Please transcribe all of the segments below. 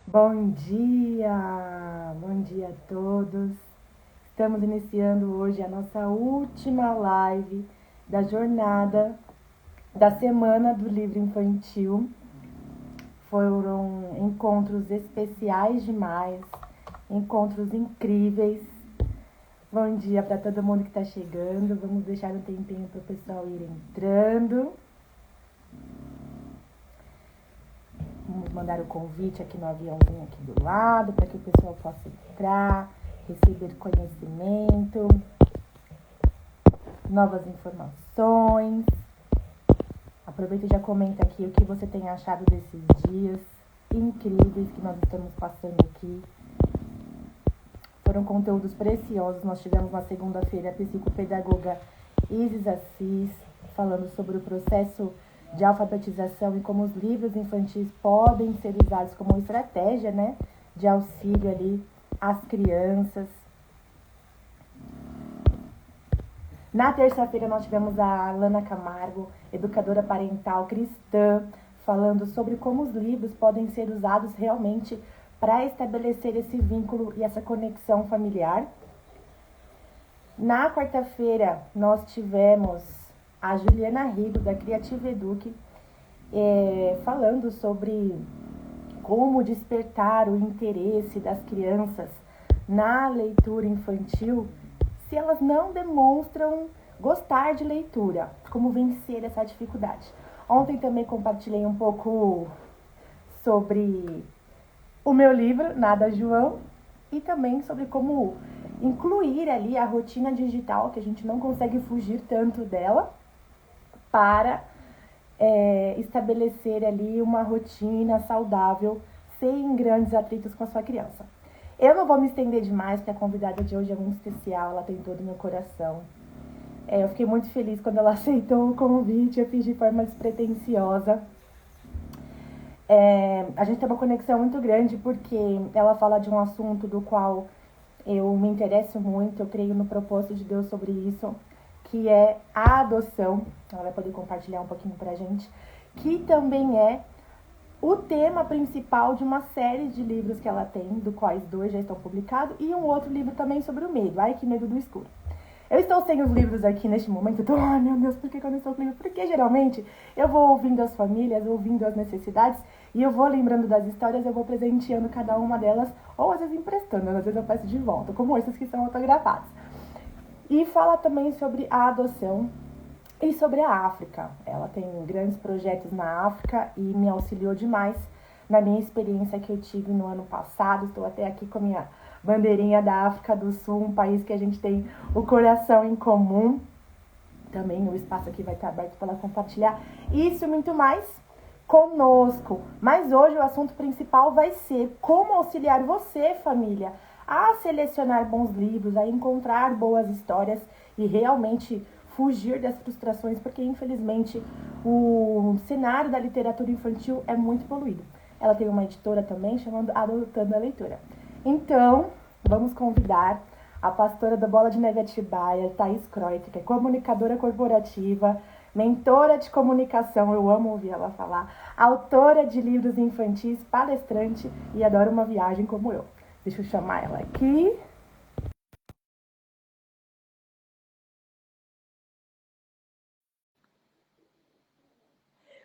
Bom dia a todos. Estamos iniciando hoje a nossa última live da jornada da Semana do Livro Infantil. Foram encontros especiais demais, encontros incríveis. Bom dia para todo mundo que está chegando. Vamos deixar um tempinho para o pessoal ir entrando. Vamos mandar o convite aqui no aviãozinho aqui do lado, para que o pessoal possa entrar, receber conhecimento, novas informações. Aproveita e já comenta aqui o que você tem achado desses dias incríveis que nós estamos passando aqui. Foram conteúdos preciosos. Nós tivemos na segunda-feira a psicopedagoga Isis Assis falando sobre o processo de alfabetização e como os livros infantis podem ser usados como estratégia, né, de auxílio ali às crianças. Na terça-feira nós tivemos a Alana Camargo, educadora parental cristã, falando sobre como os livros podem ser usados realmente para estabelecer esse vínculo e essa conexão familiar. Na quarta-feira nós tivemos a Juliana Rigo, da Criativa Eduque, falando sobre como despertar o interesse das crianças na leitura infantil se elas não demonstram gostar de leitura, como vencer essa dificuldade. Ontem também compartilhei um pouco sobre o meu livro, Nada João, e também sobre como incluir ali a rotina digital, que a gente não consegue fugir tanto dela, para estabelecer ali uma rotina saudável, sem grandes atritos com a sua criança. Eu não vou me estender demais, porque a convidada de hoje é muito especial, ela tem todo o meu coração. Eu fiquei muito feliz quando ela aceitou o convite, eu fiz de forma despretensiosa. A gente tem uma conexão muito grande porque ela fala de um assunto do qual eu me interesso muito, eu creio no propósito de Deus sobre isso, que é a adoção. Ela vai poder compartilhar um pouquinho pra gente, que também é o tema principal de uma série de livros que ela tem, do quais 2 já estão publicados, e um outro livro também sobre o medo. Ai, que medo do escuro. Eu estou sem os livros aqui neste momento, eu tô, ai meu Deus, por que eu não estou com livro? Porque geralmente eu vou ouvindo as famílias, ouvindo as necessidades, e eu vou lembrando das histórias, eu vou presenteando cada uma delas, ou às vezes emprestando, às vezes eu peço de volta, como esses que são autografados. E fala também sobre a adoção e sobre a África. Ela tem grandes projetos na África e me auxiliou demais na minha experiência que eu tive no ano passado. Estou até aqui com a minha bandeirinha da África do Sul, um país que a gente tem o coração em comum. Também o espaço aqui vai estar aberto para ela compartilhar isso e muito mais conosco. Mas hoje o assunto principal vai ser como auxiliar você, família, a selecionar bons livros, a encontrar boas histórias e realmente fugir das frustrações, porque infelizmente o cenário da literatura infantil é muito poluído. Ela tem uma editora também chamando Adotando a Leitura. Então, vamos convidar a pastora da Bola de Neve Atibaia, Thaís Croit, que é comunicadora corporativa, mentora de comunicação, eu amo ouvir ela falar, autora de livros infantis, palestrante e adora uma viagem como eu. Deixa eu chamar ela aqui.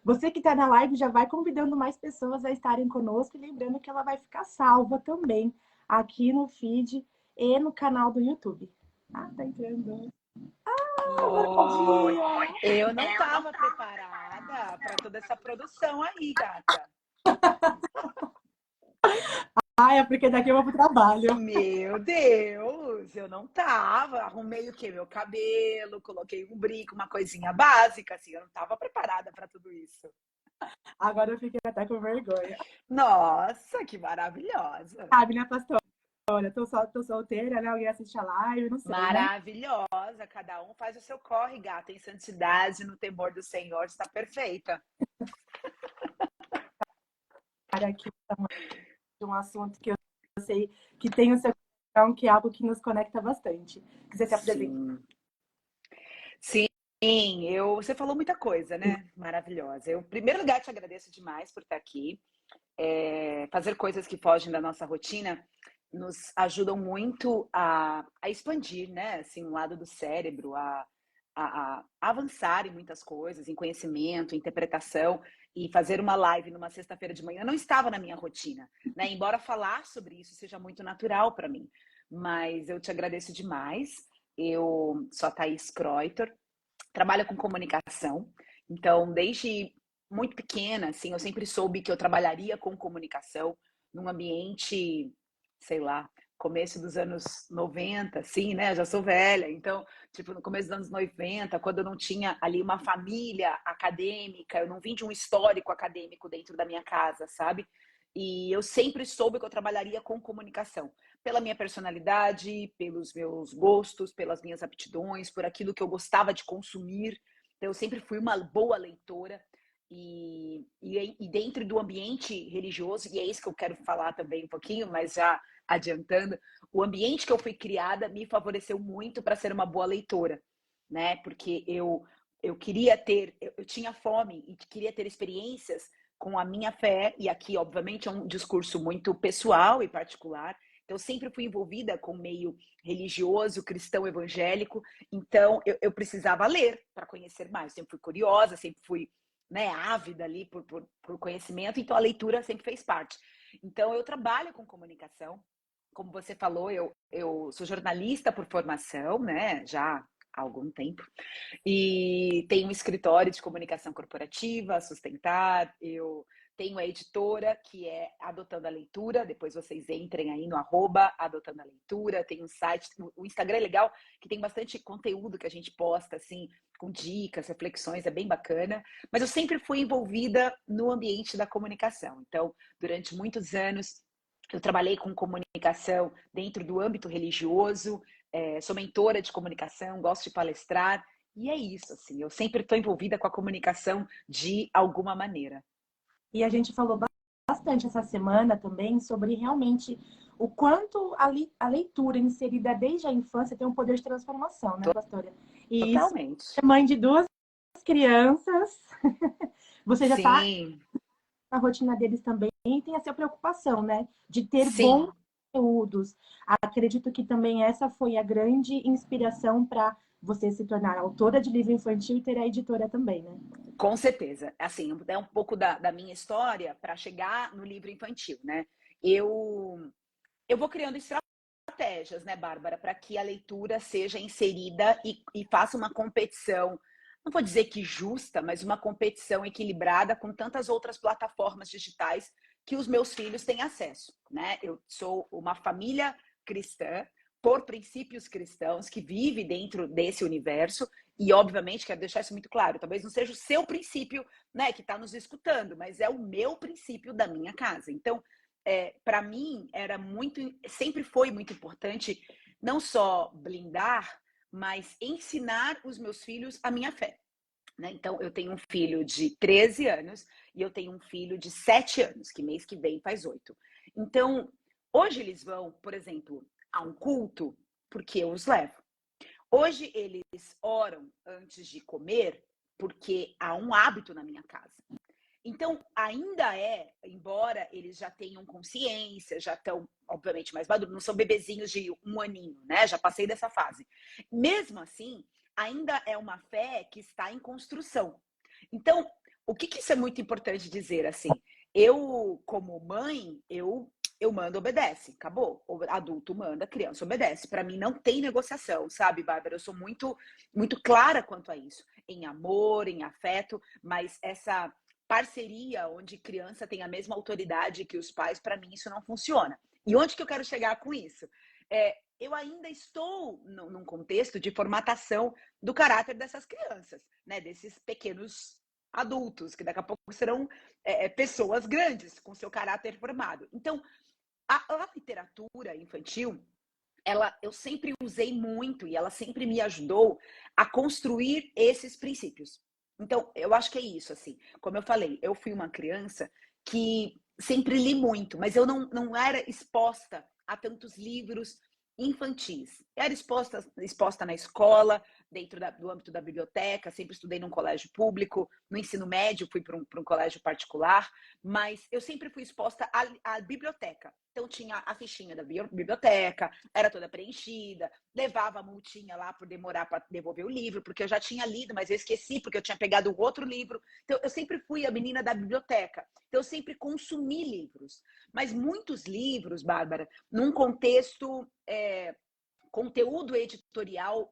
Você que está na live já vai convidando mais pessoas a estarem conosco e lembrando que ela vai ficar salva também aqui no feed e no canal do YouTube. Ah, tá entrando. Bom Oi, dia! eu não estava preparada para toda essa produção aí, gata. Ah, é porque daqui eu vou pro trabalho. Meu Deus, eu não tava. Arrumei o quê? Meu cabelo, coloquei um brinco, uma coisinha básica, assim, eu não estava preparada para tudo isso. Agora eu fiquei até com vergonha. Nossa, que maravilhosa. Sabe, né, pastora? Tô solteira, né? Alguém assiste a live, não sei, né? Maravilhosa, cada um faz o seu corre, gata, em santidade, no temor do Senhor, está perfeita. Para aqui de um assunto que eu sei que tem o seu coração, que é algo que nos conecta bastante. Quiser se apresentar. Sim. Sim, você falou muita coisa, né? Maravilhosa. Eu, em primeiro lugar, te agradeço demais por estar aqui. fazer coisas que fogem da nossa rotina nos ajudam muito a expandir, né? Assim, um lado do cérebro, a avançar em muitas coisas, em conhecimento, interpretação. E fazer uma live numa sexta-feira de manhã não estava na minha rotina, né? Embora falar sobre isso seja muito natural para mim. Mas eu te agradeço demais. Eu sou a Thaís Kreuter, trabalho com comunicação. Então, desde muito pequena, assim, eu sempre soube que eu trabalharia com comunicação num ambiente, sei lá, começo dos anos 90, assim, né? Eu já sou velha, então, tipo, no começo dos anos 90, quando eu não tinha ali uma família acadêmica, eu não vim de um histórico acadêmico dentro da minha casa, sabe? E eu sempre soube que eu trabalharia com comunicação, pela minha personalidade, pelos meus gostos, pelas minhas aptidões, por aquilo que eu gostava de consumir. Então, eu sempre fui uma boa leitora. E dentro do ambiente religioso, e é isso que eu quero falar também um pouquinho, mas já adiantando, o ambiente que eu fui criada me favoreceu muito para ser uma boa leitora, né? Porque eu queria ter, eu tinha fome e queria ter experiências com a minha fé, e aqui, obviamente, é um discurso muito pessoal e particular. Então, eu sempre fui envolvida com o meio religioso, cristão, evangélico. Então, eu precisava ler para conhecer mais. Sempre fui curiosa, sempre fui, né, ávida ali por conhecimento. Então, a leitura sempre fez parte. Então, eu trabalho com comunicação. Como você falou, eu sou jornalista por formação, né? Já há algum tempo. E tenho um escritório de comunicação corporativa, Sustentar. Eu tenho a editora, que é Adotando a Leitura. Depois vocês entrem aí no @Adotando a Leitura. Tem um site, o Instagram é legal, que tem bastante conteúdo que a gente posta, assim, com dicas, reflexões, é bem bacana. Mas eu sempre fui envolvida no ambiente da comunicação. Então, durante muitos anos, eu trabalhei com comunicação dentro do âmbito religioso, sou mentora de comunicação, gosto de palestrar. E é isso, assim, eu sempre estou envolvida com a comunicação de alguma maneira. E a gente falou bastante essa semana também sobre realmente o quanto a leitura inserida desde a infância tem um poder de transformação, né, pastora? E isso, Totalmente. é mãe de duas crianças, você já está Sim, na rotina deles também, e tem essa preocupação, né, de ter bons sim, conteúdos. Acredito que também essa foi a grande inspiração para você se tornar autora de livro infantil e ter a editora também, né? com certeza. Assim, é um pouco da minha história para chegar no livro infantil, né? Eu vou criando estratégias, né, Bárbara, para que a leitura seja inserida e faça uma competição, não vou dizer que justa, mas uma competição equilibrada com tantas outras plataformas digitais que os meus filhos têm acesso, né? Eu sou uma família cristã, por princípios cristãos, que vive dentro desse universo, e obviamente quero deixar isso muito claro, talvez não seja o seu princípio, né, que está nos escutando, mas é o meu princípio da minha casa. Então, para mim era muito, sempre foi muito importante não só blindar, mas ensinar os meus filhos a minha fé, né? Então eu tenho um filho de 13 anos e eu tenho um filho de 7 anos, que mês que vem faz 8. Então, hoje eles vão, por exemplo, a um culto porque eu os levo. Hoje eles oram antes de comer porque há um hábito na minha casa. Então, ainda embora eles já tenham consciência, já estão, obviamente, mais maduros, não são bebezinhos de 1 aninho, né? Já passei dessa fase. Mesmo assim, ainda é uma fé que está em construção. Então, o que isso é muito importante dizer, assim? Eu, como mãe, eu mando, obedece, acabou. O adulto manda, a criança obedece. Para mim não tem negociação, sabe, Bárbara? Eu sou muito clara quanto a isso, em amor, em afeto, mas essa parceria onde criança tem a mesma autoridade que os pais, para mim isso não funciona. E onde que eu quero chegar com isso? Eu ainda estou num contexto de formatação do caráter dessas crianças, né? Desses pequenos adultos, que daqui a pouco serão pessoas grandes, com seu caráter formado. Então, a literatura infantil, eu sempre usei muito e ela sempre me ajudou a construir esses princípios. Então, eu acho que é isso, assim. Como eu falei, eu fui uma criança que sempre li muito, mas eu não era exposta a tantos livros infantis. Era exposta na escola, dentro do âmbito da biblioteca, sempre estudei num colégio público, no ensino médio fui para um colégio particular, mas eu sempre fui exposta à biblioteca. Então tinha a fichinha da biblioteca, era toda preenchida, levava a multinha lá por demorar para devolver o livro, porque eu já tinha lido, mas eu esqueci, porque eu tinha pegado outro livro. Então eu sempre fui a menina da biblioteca. Então eu sempre consumi livros. Mas muitos livros, Bárbara, num contexto, conteúdo editorial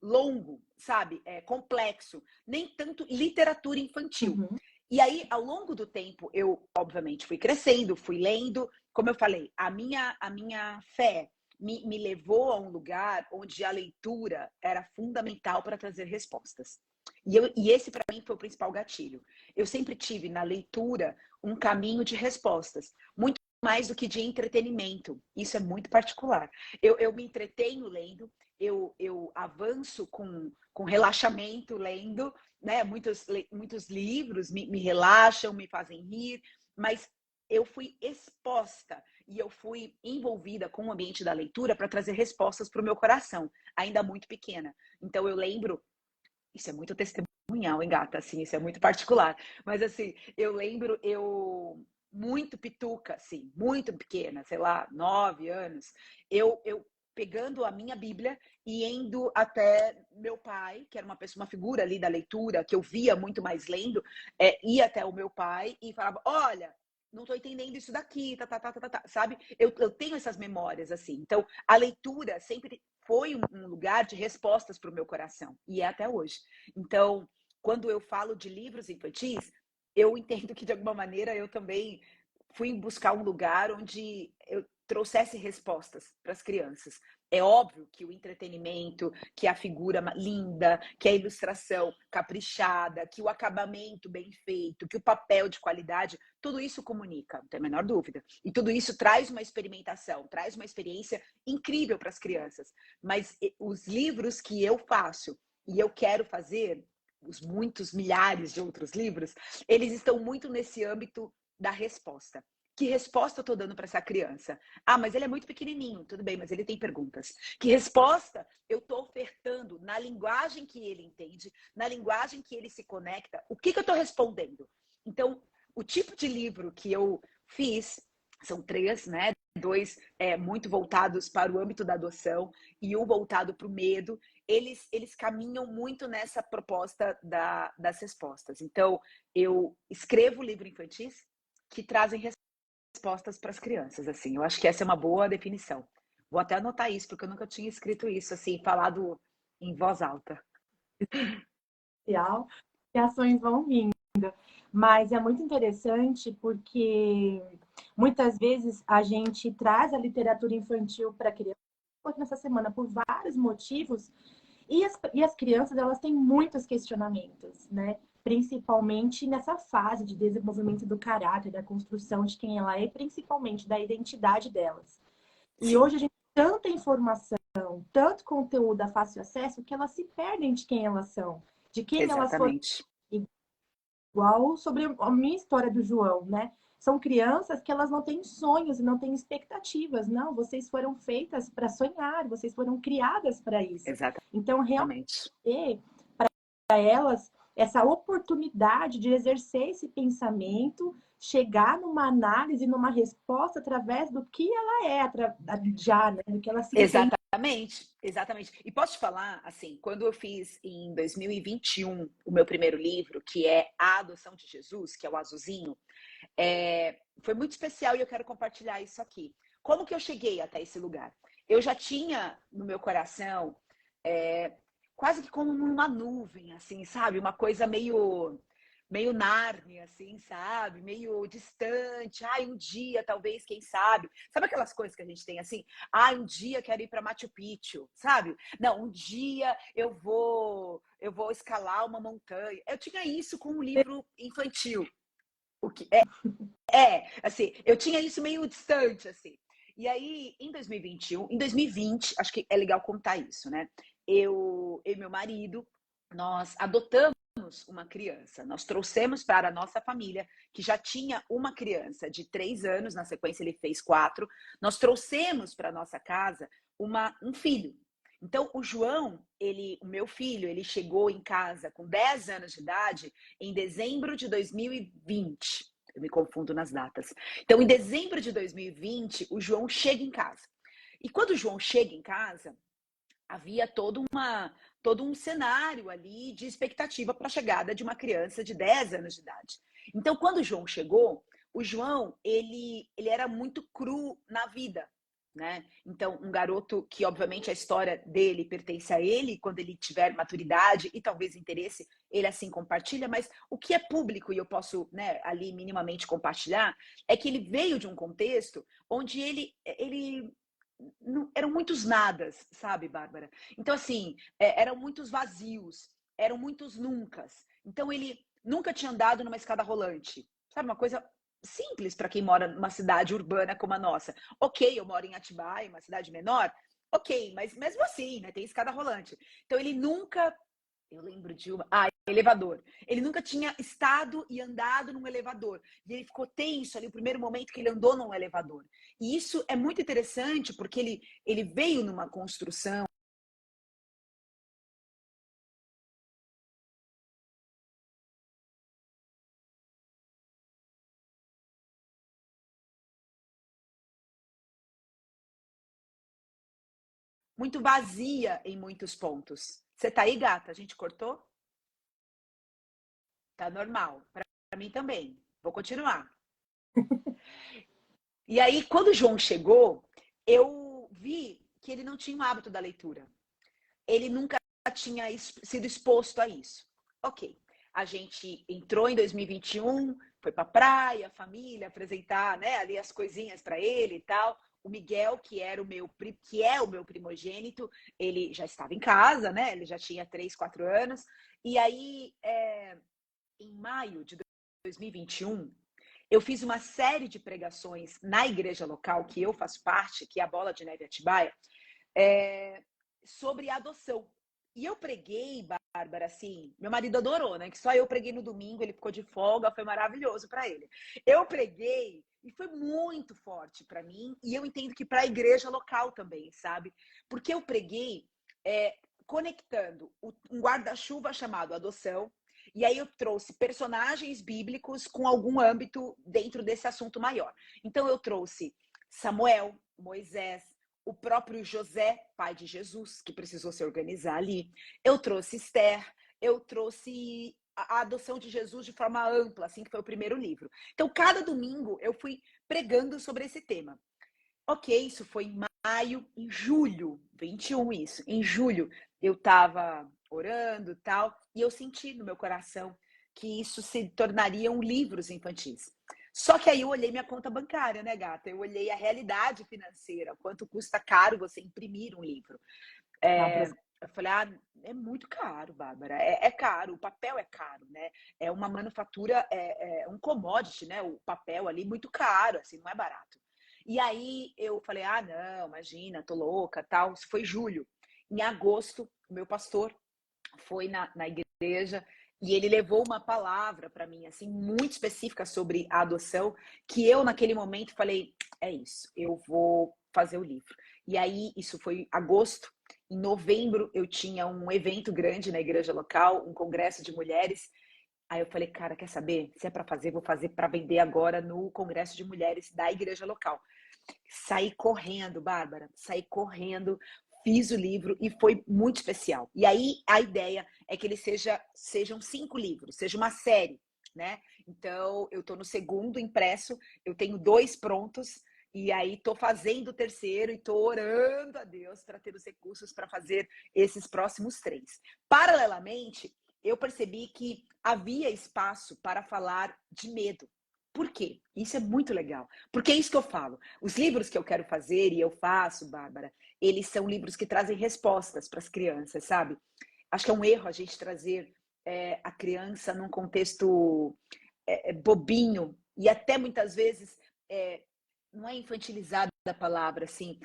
longo, sabe? Complexo. Nem tanto literatura infantil. Uhum. E aí, ao longo do tempo, eu, obviamente, fui crescendo, fui lendo. Como eu falei, a minha fé me levou a um lugar onde a leitura era fundamental para trazer respostas. E esse, para mim, foi o principal gatilho. Eu sempre tive na leitura um caminho de respostas, muito mais do que de entretenimento. Isso é muito particular. Eu me entretenho lendo, eu avanço com relaxamento lendo, né? Muitos livros me relaxam, me fazem rir, mas eu fui exposta e eu fui envolvida com o ambiente da leitura para trazer respostas para o meu coração, ainda muito pequena. Então eu lembro, isso é muito testemunhal, hein, gata? Assim, isso é muito particular. Mas assim, eu lembro, eu muito pituca, assim, muito pequena, sei lá, 9 anos, eu pegando a minha Bíblia e indo até meu pai, que era uma figura ali da leitura, que eu via muito mais lendo, ia até o meu pai e falava, olha, não estou entendendo isso daqui, sabe? Eu tenho essas memórias, assim. Então, a leitura sempre foi um lugar de respostas para o meu coração, e é até hoje. Então, quando eu falo de livros infantis, eu entendo que, de alguma maneira, eu também fui buscar um lugar onde eu trouxesse respostas para as crianças. É óbvio que o entretenimento, que a figura linda, que a ilustração caprichada, que o acabamento bem feito, que o papel de qualidade, tudo isso comunica, não tem a menor dúvida. E tudo isso traz uma experimentação, traz uma experiência incrível para as crianças. Mas os livros que eu faço e eu quero fazer, os muitos milhares de outros livros, eles estão muito nesse âmbito da resposta. Que resposta eu estou dando para essa criança? Ah, mas ele é muito pequenininho, tudo bem, mas ele tem perguntas. Que resposta eu estou ofertando na linguagem que ele entende, na linguagem que ele se conecta? O que eu estou respondendo? Então, o tipo de livro que eu fiz, são 3, né? 2 muito voltados para o âmbito da adoção e um voltado para o medo. Eles caminham muito nessa proposta das respostas. Então, eu escrevo livro infantis que trazem respostas para as crianças, assim. Eu acho que essa é uma boa definição. Vou até anotar isso, porque eu nunca tinha escrito isso, assim, falado em voz alta. E ações vão vindo. Mas é muito interessante porque muitas vezes a gente traz a literatura infantil para criança nessa semana por vários motivos e as crianças elas têm muitos questionamentos, né? Principalmente nessa fase de desenvolvimento do caráter, da construção de quem ela é, e principalmente da identidade delas. E Sim, hoje a gente tem tanta informação, tanto conteúdo a fácil acesso, que elas se perdem de quem elas são, de quem elas foram. exatamente. Igual sobre a minha história do João, né? São crianças que elas não têm sonhos e não têm expectativas. Não, vocês foram feitas para sonhar, vocês foram criadas para isso. Então, realmente, Exatamente. para elas, essa oportunidade de exercer esse pensamento, chegar numa análise, numa resposta através do que ela é, já, né? Do que ela se entende. Exatamente, exatamente. E posso te falar, assim, quando eu fiz em 2021 o meu primeiro livro, que é A Adoção de Jesus, que é o Azulzinho, foi muito especial e eu quero compartilhar isso aqui. Como que eu cheguei até esse lugar? Eu já tinha no meu coração, quase que como numa nuvem, assim, sabe? Uma coisa meio Nárnia, assim, sabe? Meio distante. Ai, um dia, talvez, quem sabe? Sabe aquelas coisas que a gente tem assim? Ai, um dia quero ir para Machu Picchu, sabe? Não, um dia eu vou escalar uma montanha. Eu tinha isso com um livro infantil. O que assim, eu tinha isso meio distante, assim. E aí, em 2021, em 2020, acho que é legal contar isso, né? Eu e meu marido, nós adotamos uma criança. Nós trouxemos para a nossa família, que já tinha uma criança de 3 anos, na sequência ele fez 4. Nós trouxemos para a nossa casa um filho. Então, o João, o meu filho, ele chegou em casa com 10 anos de idade em dezembro de 2020. Eu me confundo nas datas. Então, em dezembro de 2020, o João chega em casa. E quando o João chega em casa, havia todo um cenário ali de expectativa para a chegada de uma criança de 10 anos de idade. Então, quando o João chegou, o João, ele era muito cru na vida, né? Então, um garoto que, obviamente, a história dele pertence a ele, quando ele tiver maturidade e talvez interesse, ele assim compartilha, mas o que é público e eu posso, né, ali minimamente compartilhar, é que ele veio de um contexto onde ele eram muitos nadas, sabe, Bárbara? Então, assim, eram muitos vazios, eram muitos nuncas. Então, ele nunca tinha andado numa escada rolante, sabe? Uma coisa simples para quem mora numa cidade urbana como a nossa. Ok, eu moro em Atibaia, uma cidade menor, ok, mas mesmo assim, né, tem escada rolante. Então, ele nunca. Eu lembro de uma. Ah, elevador. Ele nunca tinha estado e andado num elevador. E ele ficou tenso ali, o primeiro momento que ele andou num elevador. E isso é muito interessante, porque ele veio numa construção muito vazia em muitos pontos. Você tá aí, gata? A gente cortou? Tá normal. Para mim também. Vou continuar. E aí, quando o João chegou, eu vi que ele não tinha o hábito da leitura. Ele nunca tinha sido exposto a isso. Ok, a gente entrou em 2021, foi para praia, família, apresentar, né, ali as coisinhas para ele e tal. O Miguel, que é o meu primogênito, ele já estava em casa, né? Ele já tinha 3, 4 anos. E aí, em maio de 2021, eu fiz uma série de pregações na igreja local que eu faço parte, que é a Bola de Neve Atibaia, é, sobre adoção. E eu preguei, Bárbara, assim, meu marido adorou, né? Que só eu preguei no domingo, ele ficou de folga, foi maravilhoso para ele. Eu preguei e foi muito forte para mim, e eu entendo que para a igreja local também, sabe? Porque eu preguei conectando um guarda-chuva chamado adoção, e aí eu trouxe personagens bíblicos com algum âmbito dentro desse assunto maior. Então eu trouxe Samuel, Moisés, o próprio José, pai de Jesus, que precisou se organizar ali. Eu trouxe Esther, eu trouxe a adoção de Jesus de forma ampla, assim que foi o primeiro livro. Então, cada domingo eu fui pregando sobre esse tema. Ok, isso foi em maio, em julho, 21 isso. Em julho eu estava orando e tal, e eu senti no meu coração que isso se tornariam livros infantis. Só que aí eu olhei minha conta bancária, né, gata? Eu olhei a realidade financeira, quanto custa caro você imprimir um livro. Eu falei, é muito caro, Bárbara. É caro, o papel é caro, né? É uma manufatura, é um commodity, né? O papel ali, muito caro, assim, não é barato. E aí eu falei, não, imagina, tô louca, tal. Isso foi julho. Em agosto, o meu pastor foi na igreja e ele levou uma palavra para mim, assim, muito específica sobre a adoção, que eu, naquele momento, falei, é isso, eu vou fazer o livro. E aí, isso foi agosto. Em novembro, eu tinha um evento grande na igreja local, um congresso de mulheres. Aí eu falei, cara, quer saber? Se é para fazer, vou fazer para vender agora no congresso de mulheres da igreja local. Saí correndo, Bárbara, saí correndo, fiz o livro e foi muito especial. E aí a ideia é que ele sejam 5 livros, seja uma série, né? Então eu estou no segundo impresso, eu tenho 2 prontos e aí estou fazendo o terceiro e estou orando a Deus para ter os recursos para fazer esses próximos 3. Paralelamente, eu percebi que havia espaço para falar de medo. Por quê? Isso é muito legal. Porque é isso que eu falo. Os livros que eu quero fazer e eu faço, Bárbara, eles são livros que trazem respostas para as crianças, sabe? Acho que é um erro a gente trazer a criança num contexto bobinho e até muitas vezes não é infantilizada a palavra, assim,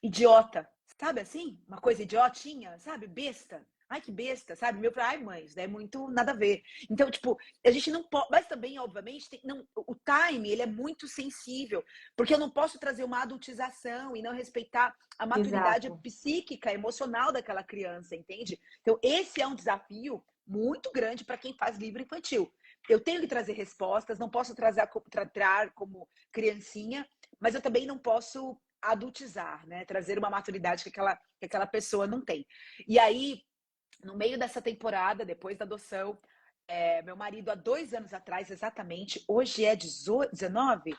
idiota, sabe assim? Uma coisa idiotinha, sabe? Besta. ai, que besta, sabe? Meu pai, ai, mãe, isso daí é muito nada a ver. Então, tipo, a gente não pode, mas também, obviamente, não, o time, ele é muito sensível, porque eu não posso trazer uma adultização e não respeitar a maturidade Exato. psíquica, emocional daquela criança, entende? Então, esse é um desafio muito grande para quem faz livro infantil. Eu tenho que trazer respostas, não posso tratar como criancinha, mas eu também não posso adultizar, né? Trazer uma maturidade que aquela pessoa não tem. E aí, no meio dessa temporada, depois da adoção, meu marido, há 2 anos atrás, exatamente, hoje é 19,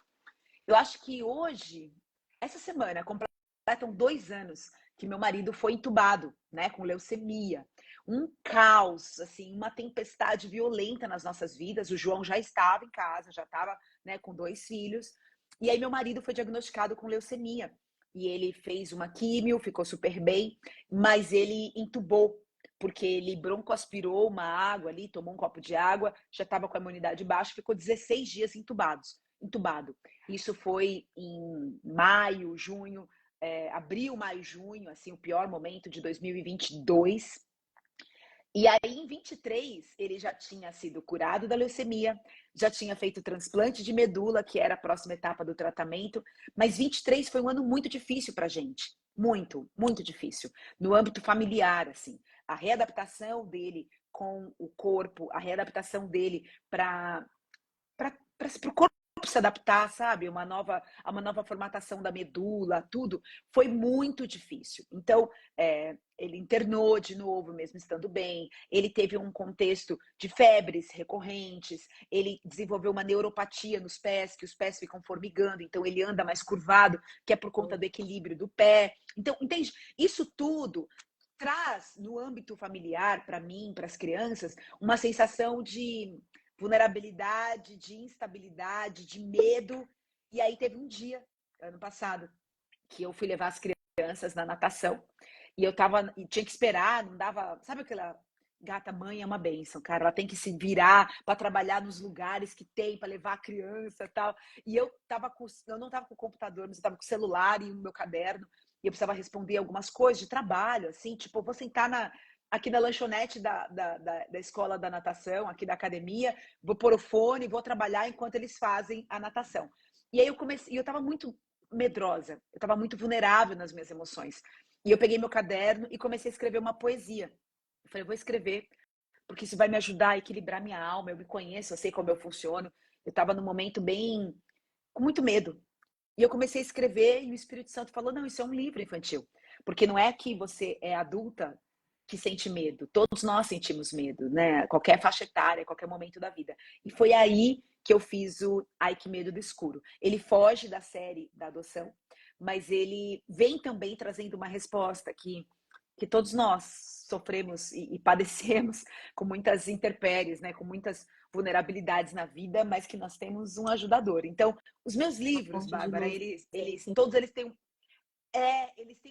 eu acho que hoje, essa semana, completam 2 anos que meu marido foi entubado, né, com leucemia. Um caos, assim, uma tempestade violenta nas nossas vidas. O João já estava em casa, já estava, né, com 2 filhos. E aí meu marido foi diagnosticado com leucemia. E ele fez uma químio, ficou super bem, mas ele entubou, porque ele broncoaspirou uma água ali, tomou um copo de água, já estava com a imunidade baixa, ficou 16 dias entubado. Isso foi em maio, junho, abril, maio, junho, assim, o pior momento de 2022. E aí, em 23, ele já tinha sido curado da leucemia, já tinha feito transplante de medula, que era a próxima etapa do tratamento, mas 23 foi um ano muito difícil para a gente. Muito, muito difícil. No âmbito familiar, assim. A readaptação dele com o corpo, a readaptação dele para o corpo se adaptar, sabe? Uma nova formatação da medula, tudo, foi muito difícil. Então, ele internou de novo, mesmo estando bem. Ele teve um contexto de febres recorrentes. Ele desenvolveu uma neuropatia nos pés, que os pés ficam formigando, então ele anda mais curvado, que é por conta do equilíbrio do pé. Então, entende? Isso tudo traz, no âmbito familiar, para mim, para as crianças, uma sensação de vulnerabilidade, de instabilidade, de medo. E aí teve um dia, ano passado, que eu fui levar as crianças na natação e eu tava, e tinha que esperar, não dava, sabe aquela gata mãe é uma bênção, cara, ela tem que se virar para trabalhar nos lugares que tem para levar a criança, tal. E eu não tava com o computador, mas eu tava com o celular e o meu caderno, e eu precisava responder algumas coisas de trabalho, assim, tipo, eu vou sentar aqui na lanchonete da escola da natação, aqui da academia, vou pôr o fone, vou trabalhar enquanto eles fazem a natação. E aí eu estava muito medrosa, eu estava muito vulnerável nas minhas emoções. E eu peguei meu caderno e comecei a escrever uma poesia. Eu falei, eu vou escrever, porque isso vai me ajudar a equilibrar minha alma, eu me conheço, eu sei como eu funciono. Eu estava num momento bem, com muito medo. E eu comecei a escrever e o Espírito Santo falou, não, isso é um livro infantil. Porque não é que você é adulta que sente medo. Todos nós sentimos medo, né? Qualquer faixa etária, qualquer momento da vida. E foi aí que eu fiz o Ai, que Medo do Escuro. Ele foge da série da adoção, mas ele vem também trazendo uma resposta que todos nós sofremos e padecemos com muitas intempéries, né? Com muitas vulnerabilidades na vida, mas que nós temos um ajudador. Então, os meus Uma livros, fonte de Bárbara, luz. Sim, sim. todos eles têm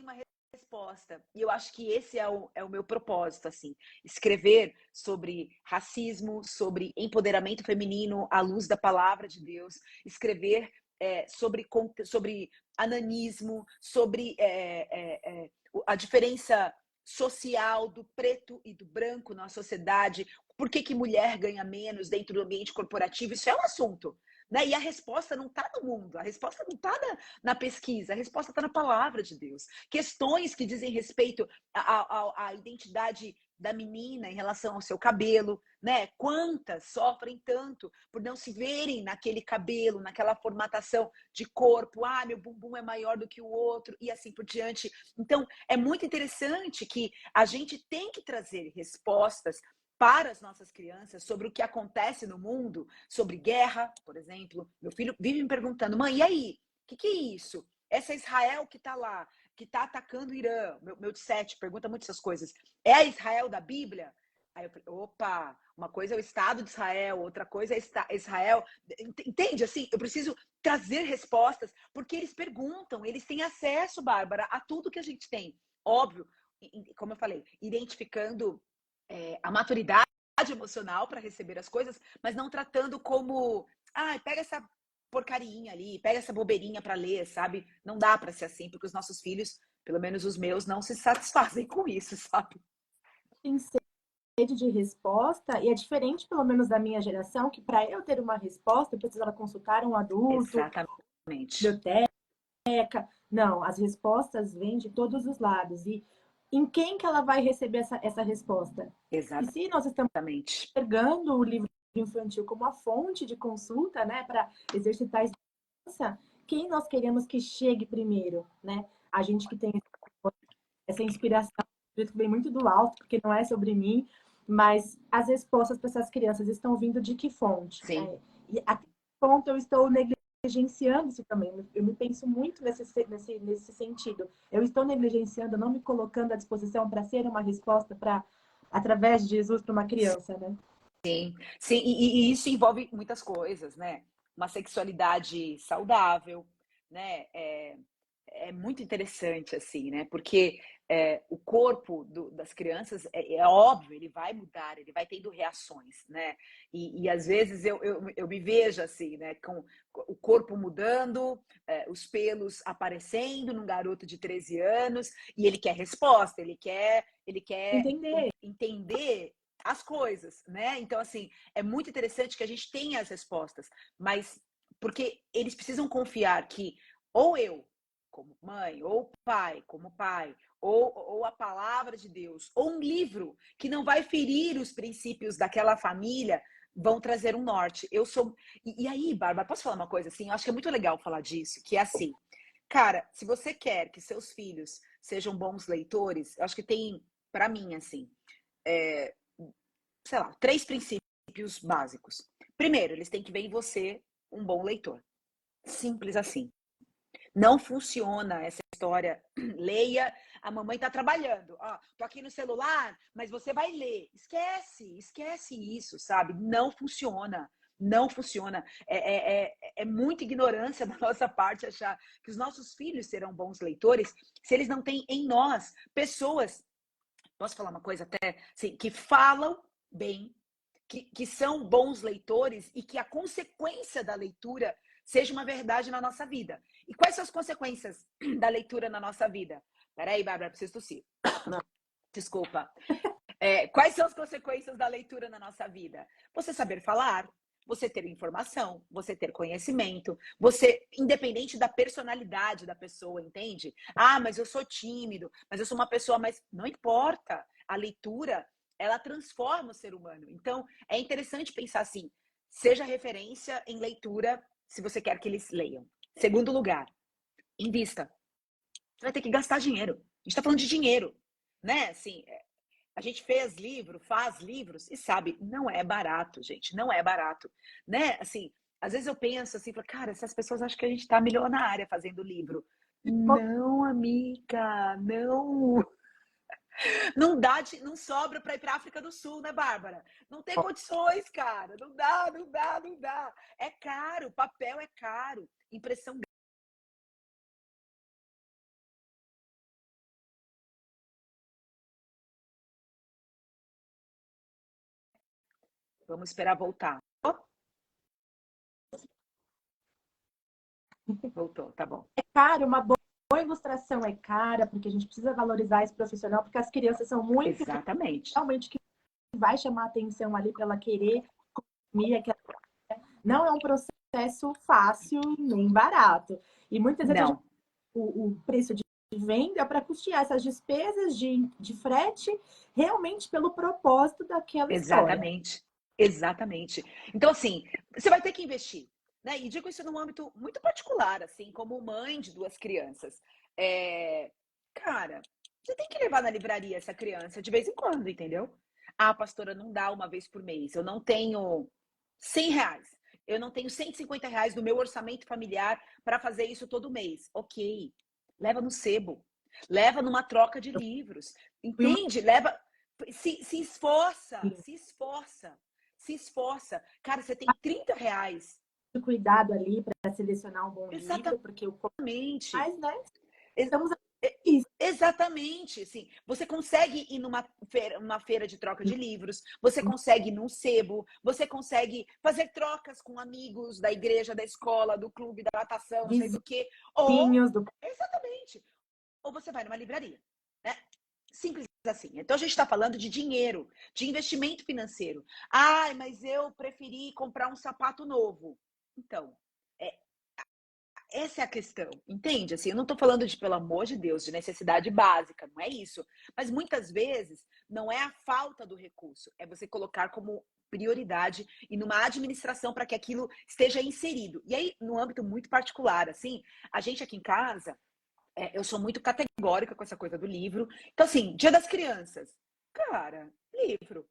uma resposta. E eu acho que esse é o meu propósito, assim, escrever sobre racismo, sobre empoderamento feminino à luz da palavra de Deus, escrever sobre ananismo, sobre a diferença social do preto e do branco na sociedade, por que mulher ganha menos dentro do ambiente corporativo, isso é um assunto. Né? E a resposta não está no mundo, a resposta não está na pesquisa, a resposta está na palavra de Deus. Questões que dizem respeito à identidade da menina em relação ao seu cabelo, né? Quantas sofrem tanto por não se verem naquele cabelo, naquela formatação de corpo, meu bumbum é maior do que o outro e assim por diante. Então, é muito interessante que a gente tem que trazer respostas para as nossas crianças sobre o que acontece no mundo, sobre guerra, por exemplo. Meu filho vive me perguntando, mãe, e aí? O que é isso? Essa Israel que está lá, que está atacando o Irã, meu de 7, pergunta muito essas coisas. É a Israel da Bíblia? Aí eu falei, opa, uma coisa é o Estado de Israel, outra coisa é Israel. Entende? Assim, eu preciso trazer respostas, porque eles perguntam, eles têm acesso, Bárbara, a tudo que a gente tem. Óbvio, como eu falei, identificando a maturidade emocional para receber as coisas, mas não tratando como, pega essa porcarinha ali, pega essa bobeirinha para ler, sabe? Não dá para ser assim, porque os nossos filhos, pelo menos os meus, não se satisfazem com isso, sabe? têm sede de resposta, e é diferente, pelo menos da minha geração, que para eu ter uma resposta, eu precisava consultar um adulto, Exatamente. biblioteca. Não, as respostas vêm de todos os lados. E em quem que ela vai receber essa resposta? E se nós estamos Exatamente. enxergando o livro infantil como a fonte de consulta, né, para exercitar a experiência, quem nós queremos que chegue primeiro, né? A gente que tem essa inspiração, que vem muito do alto, porque não é sobre mim, mas as respostas para essas crianças estão vindo de que fonte? Sim. Né? E a que ponto eu estou negligenciando isso também? Eu me penso muito nesse sentido. Eu estou negligenciando, não me colocando à disposição para ser uma resposta para através de Jesus para uma criança, né? Sim, sim, e isso envolve muitas coisas, né? Uma sexualidade saudável, né? É muito interessante, assim, né? Porque o corpo das crianças, é óbvio, ele vai mudar, ele vai tendo reações, né? E às vezes eu me vejo assim, né? Com o corpo mudando, os pelos aparecendo num garoto de 13 anos, e ele quer resposta, ele quer entender as coisas, né? Então, assim, é muito interessante que a gente tenha as respostas, mas porque eles precisam confiar que ou eu, como mãe, ou pai, como pai, ou a palavra de Deus, ou um livro que não vai ferir os princípios daquela família, vão trazer um norte. Eu sou. E aí, Bárbara, posso falar uma coisa assim? Eu acho que é muito legal falar disso, que é assim. Cara, se você quer que seus filhos sejam bons leitores, eu acho que tem, para mim, assim, é, sei lá, 3 princípios básicos. Primeiro, eles têm que ver em você um bom leitor. Simples assim. Não funciona essa história. Leia, a mamãe tá trabalhando. Ó, tô aqui no celular, mas você vai ler. Esquece isso, sabe? Não funciona. Não funciona. É muita ignorância da nossa parte achar que os nossos filhos serão bons leitores se eles não têm em nós pessoas. Posso falar uma coisa até assim, que falam bem, que são bons leitores e que a consequência da leitura seja uma verdade na nossa vida. E quais são as consequências da leitura na nossa vida? Peraí, Bárbara, preciso tossir. Desculpa. Quais são as consequências da leitura na nossa vida? Você saber falar, você ter informação, você ter conhecimento, você, independente da personalidade da pessoa, entende? Ah, mas eu sou tímido, mas eu sou uma pessoa, mas não importa. A leitura, ela transforma o ser humano. Então, é interessante pensar assim, seja referência em leitura, se você quer que eles leiam. Segundo lugar, invista. Você vai ter que gastar dinheiro. A gente está falando de dinheiro, né? Assim, a gente faz livros e sabe, não é barato, gente, não é barato, né? Assim, às vezes eu penso assim, cara, essas pessoas acham que a gente tá milionária fazendo livro. Não, amiga, não. Não dá, não sobra para ir para África do Sul, né, Bárbara? Não tem condições, cara. Não dá, não dá, não dá. É caro, papel é caro, impressão. Vamos esperar voltar. Voltou, tá bom. É caro, uma boa ilustração é cara, porque a gente precisa valorizar esse profissional, porque as crianças são muito Exatamente. realmente que vai chamar a atenção ali para ela querer consumir. Não é um processo fácil nem barato. E muitas vezes Não. o preço de venda para custear essas despesas de frete realmente pelo propósito daquela história. Exatamente. Exatamente. Então, assim, você vai ter que investir. Né? E digo isso num âmbito muito particular, assim, como mãe de 2 crianças. Cara, você tem que levar na livraria essa criança de vez em quando, entendeu? Ah, pastora, não dá uma vez por mês. Eu não tenho R$ 100. Eu não tenho R$ 150 no meu orçamento familiar para fazer isso todo mês. Ok. Leva no sebo. Leva numa troca de livros. Entende? Leva. Se esforça, se esforça, se esforça. Cara, você tem R$ 30. Cuidado ali para selecionar um bom livro, porque o Exatamente. mais, né? Ex- Estamos aqui. Exatamente, assim, você consegue ir numa feira de troca de livros, você consegue ir num sebo, você consegue fazer trocas com amigos da igreja, da escola, do clube, da natação, não sei do que, ou, Vizinhos do exatamente, ou você vai numa livraria, né? Simples assim. Então a gente está falando de dinheiro, de investimento financeiro. Ai, mas eu preferi comprar um sapato novo. Então, é, essa é a questão, entende? Assim, eu não estou falando de, pelo amor de Deus, de necessidade básica, não é isso. Mas muitas vezes não é a falta do recurso, é você colocar como prioridade e numa administração para que aquilo esteja inserido. E aí, no âmbito muito particular, assim, a gente aqui em casa, eu sou muito categórica com essa coisa do livro. Então, assim, Dia das Crianças. Cara, livro.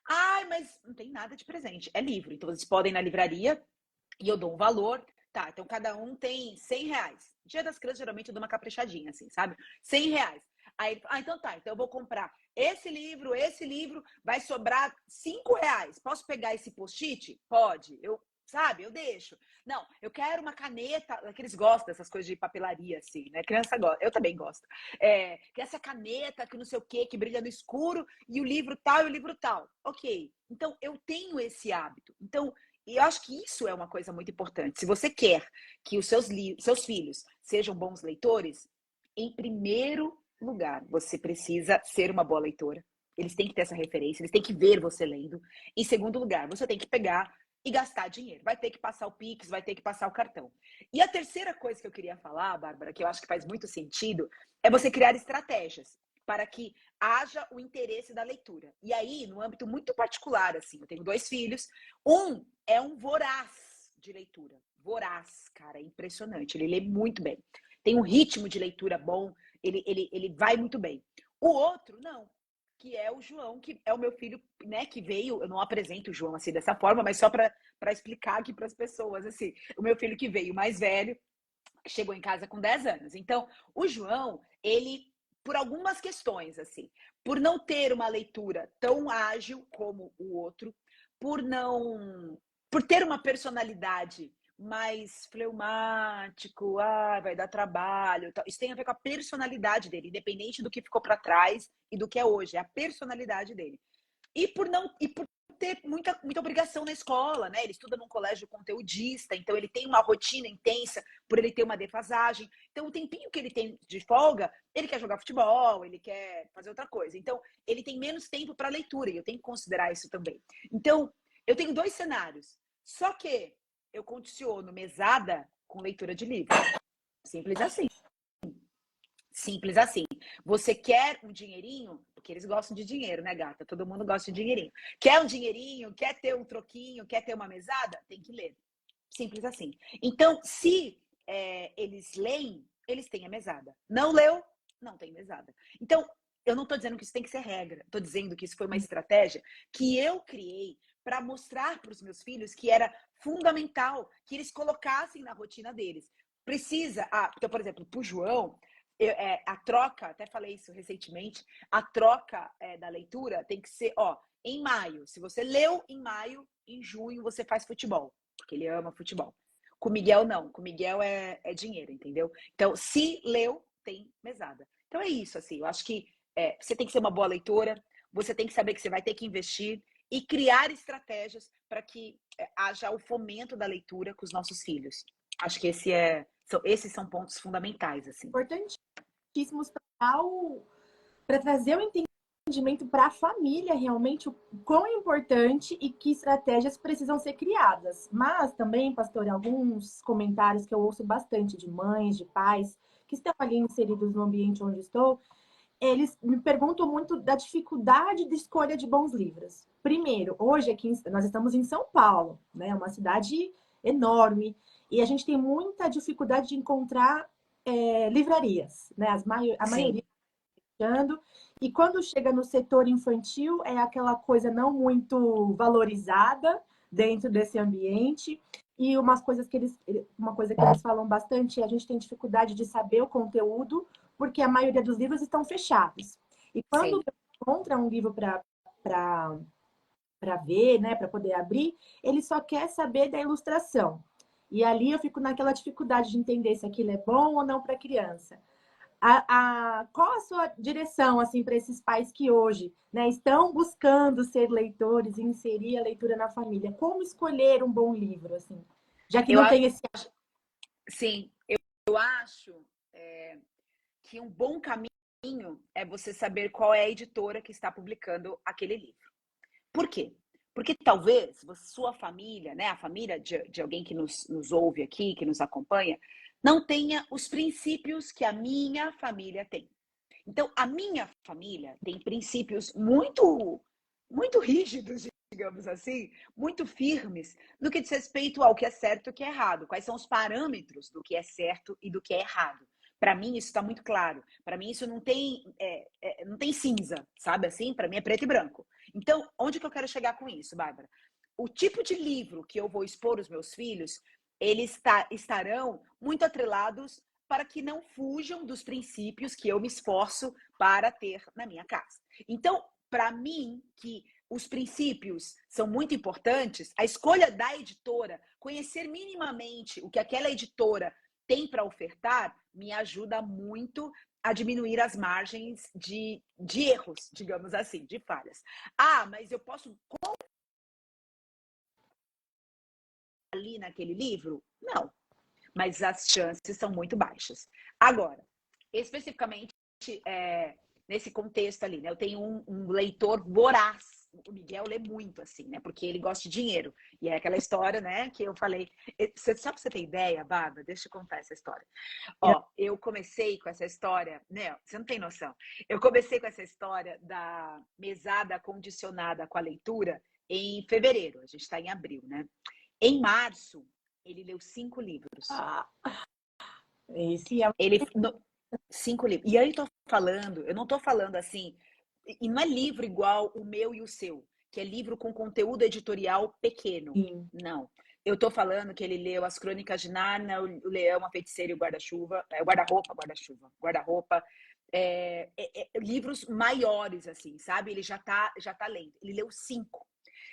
Ai, mas não tem nada de presente. É livro. Então, vocês podem ir na livraria e eu dou um valor. Tá, então cada um tem R$ 100. Dia das Crianças, geralmente eu dou uma caprichadinha, assim, sabe? R$ 100. Aí, então tá, então eu vou comprar esse livro, vai sobrar R$ 5. Posso pegar esse post-it? Pode. Sabe, eu deixo. Não, eu quero uma caneta, que eles gostam dessas coisas de papelaria, assim, né? Criança gosta, eu também gosto. Que essa caneta, que não sei o quê, que brilha no escuro, e o livro tal, e o livro tal. Ok, então eu tenho esse hábito. Então, e eu acho que isso é uma coisa muito importante. Se você quer que os seus filhos sejam bons leitores, em primeiro lugar, você precisa ser uma boa leitora. Eles têm que ter essa referência, eles têm que ver você lendo. Em segundo lugar, você tem que pegar e gastar dinheiro. Vai ter que passar o Pix, vai ter que passar o cartão. E a terceira coisa que eu queria falar, Bárbara, que eu acho que faz muito sentido, é você criar estratégias para que haja o interesse da leitura. E aí, no âmbito muito particular, assim, eu tenho 2 filhos. Um é um voraz de leitura. Voraz, cara, é impressionante. Ele lê muito bem. Tem um ritmo de leitura bom, ele vai muito bem. O outro, não, que é o João, que é o meu filho, né, que veio, eu não apresento o João assim dessa forma, mas só para explicar aqui para as pessoas, assim, o meu filho que veio mais velho, que chegou em casa com 10 anos. Então, o João, ele, por algumas questões, assim, por não ter uma leitura tão ágil como o outro, por ter uma personalidade mais fleumático, vai dar trabalho, isso tem a ver com a personalidade dele, independente do que ficou para trás e do que é hoje, é a personalidade dele. E por ter muita obrigação na escola, né? Ele estuda num colégio conteudista, então ele tem uma rotina intensa por ele ter uma defasagem. Então, o tempinho que ele tem de folga, ele quer jogar futebol, ele quer fazer outra coisa. Então, ele tem menos tempo para leitura, e eu tenho que considerar isso também. Então, eu tenho 2 cenários. Só que eu condiciono mesada com leitura de livro. Simples assim. Simples assim. Você quer um dinheirinho? Porque eles gostam de dinheiro, né, gata? Todo mundo gosta de dinheirinho. Quer um dinheirinho? Quer ter um troquinho? Quer ter uma mesada? Tem que ler. Simples assim. Então, se eles leem, eles têm a mesada. Não leu? Não tem mesada. Então, eu não estou dizendo que isso tem que ser regra. Estou dizendo que isso foi uma estratégia que eu criei para mostrar para os meus filhos que era fundamental que eles colocassem na rotina deles. Precisa, então, por exemplo, para o João, a troca, até falei isso recentemente, a troca da leitura tem que ser, em maio. Se você leu em maio, em junho você faz futebol, porque ele ama futebol. Com o Miguel, não. Com o Miguel é dinheiro, entendeu? Então, se leu, tem mesada. Então, é isso, assim. Eu acho que você tem que ser uma boa leitora, você tem que saber que você vai ter que investir e criar estratégias para que haja o fomento da leitura com os nossos filhos. Acho que esses são pontos fundamentais, assim. Importantíssimos para trazer o entendimento para a família realmente o quão é importante e que estratégias precisam ser criadas. Mas também, pastor, alguns comentários que eu ouço bastante de mães, de pais, que estão ali inseridos no ambiente onde estou, eles me perguntam muito da dificuldade de escolha de bons livros. Primeiro, hoje aqui nós estamos em São Paulo, né? Uma cidade enorme, e a gente tem muita dificuldade de encontrar livrarias, né? A maioria fechando. E quando chega no setor infantil, é aquela coisa não muito valorizada dentro desse ambiente. E uma coisa que eles falam bastante, a gente tem dificuldade de saber o conteúdo, porque a maioria dos livros estão fechados. E quando Sim. encontra um livro para ver, né, para poder abrir, ele só quer saber da ilustração. E ali eu fico naquela dificuldade de entender se aquilo é bom ou não para a criança. Qual a sua direção assim para esses pais que hoje, né, estão buscando ser leitores e inserir a leitura na família? Como escolher um bom livro, assim, já que Eu não acho, tem esse... sim, eu acho que um bom caminho é você saber qual é a editora que está publicando aquele livro. Por quê? Porque talvez sua família, né, a família de alguém que nos ouve aqui, que nos acompanha, não tenha os princípios que a minha família tem. Então, a minha família tem princípios muito rígidos, digamos assim, muito firmes no que diz respeito ao que é certo e o que é errado. Quais são os parâmetros do que é certo e do que é errado? Para mim, isso está muito claro. Para mim, isso não tem cinza, sabe assim? Para mim, é preto e branco. Então, onde que eu quero chegar com isso, Bárbara? O tipo de livro que eu vou expor aos meus filhos, eles estarão muito atrelados para que não fujam dos princípios que eu me esforço para ter na minha casa. Então, para mim, que os princípios são muito importantes, a escolha da editora, conhecer minimamente o que aquela editora tem para ofertar, me ajuda muito a diminuir as margens de erros, digamos assim, de falhas. Ah, mas eu posso ali naquele livro? Não, mas as chances são muito baixas. Agora, especificamente nesse contexto ali, né? Eu tenho um leitor voraz. O Miguel lê muito, assim, né? Porque ele gosta de dinheiro. E é aquela história, né? Que eu falei. Só pra você ter ideia, Bárbara, deixa eu contar essa história. Ó, eu comecei com essa história, né? Você não tem noção. Eu comecei com essa história da mesada condicionada com a leitura em fevereiro. A gente está em abril, né? Em março, ele leu 5 livros. Esse é... Ele, 5 livros. E aí eu não tô falando assim, e não é livro igual o meu e o seu, que é livro com conteúdo editorial pequeno. Sim. Não. Eu tô falando que ele leu As Crônicas de Nárnia, o Leão, a Feiticeira e o Guarda-Chuva, o Guarda-Roupa, livros maiores, assim, sabe? Ele já tá lendo. Ele leu 5.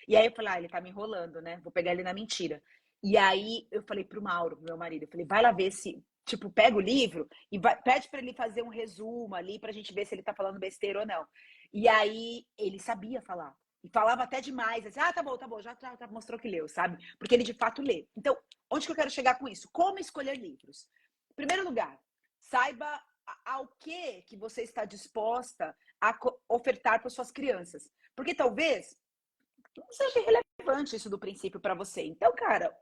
E aí eu falei, ele tá me enrolando, né? Vou pegar ele na mentira. E aí eu falei pro Mauro, meu marido, eu falei, vai lá ver se, tipo, pega o livro e pede para ele fazer um resumo ali pra gente ver se ele tá falando besteira ou não. E aí ele sabia falar. E falava até demais, assim, tá bom, já mostrou que leu, sabe? Porque ele de fato lê. Então, onde que eu quero chegar com isso? Como escolher livros? Em primeiro lugar, saiba ao que você está disposta a ofertar para suas crianças. Porque talvez não seja relevante isso do princípio para você. Então, cara,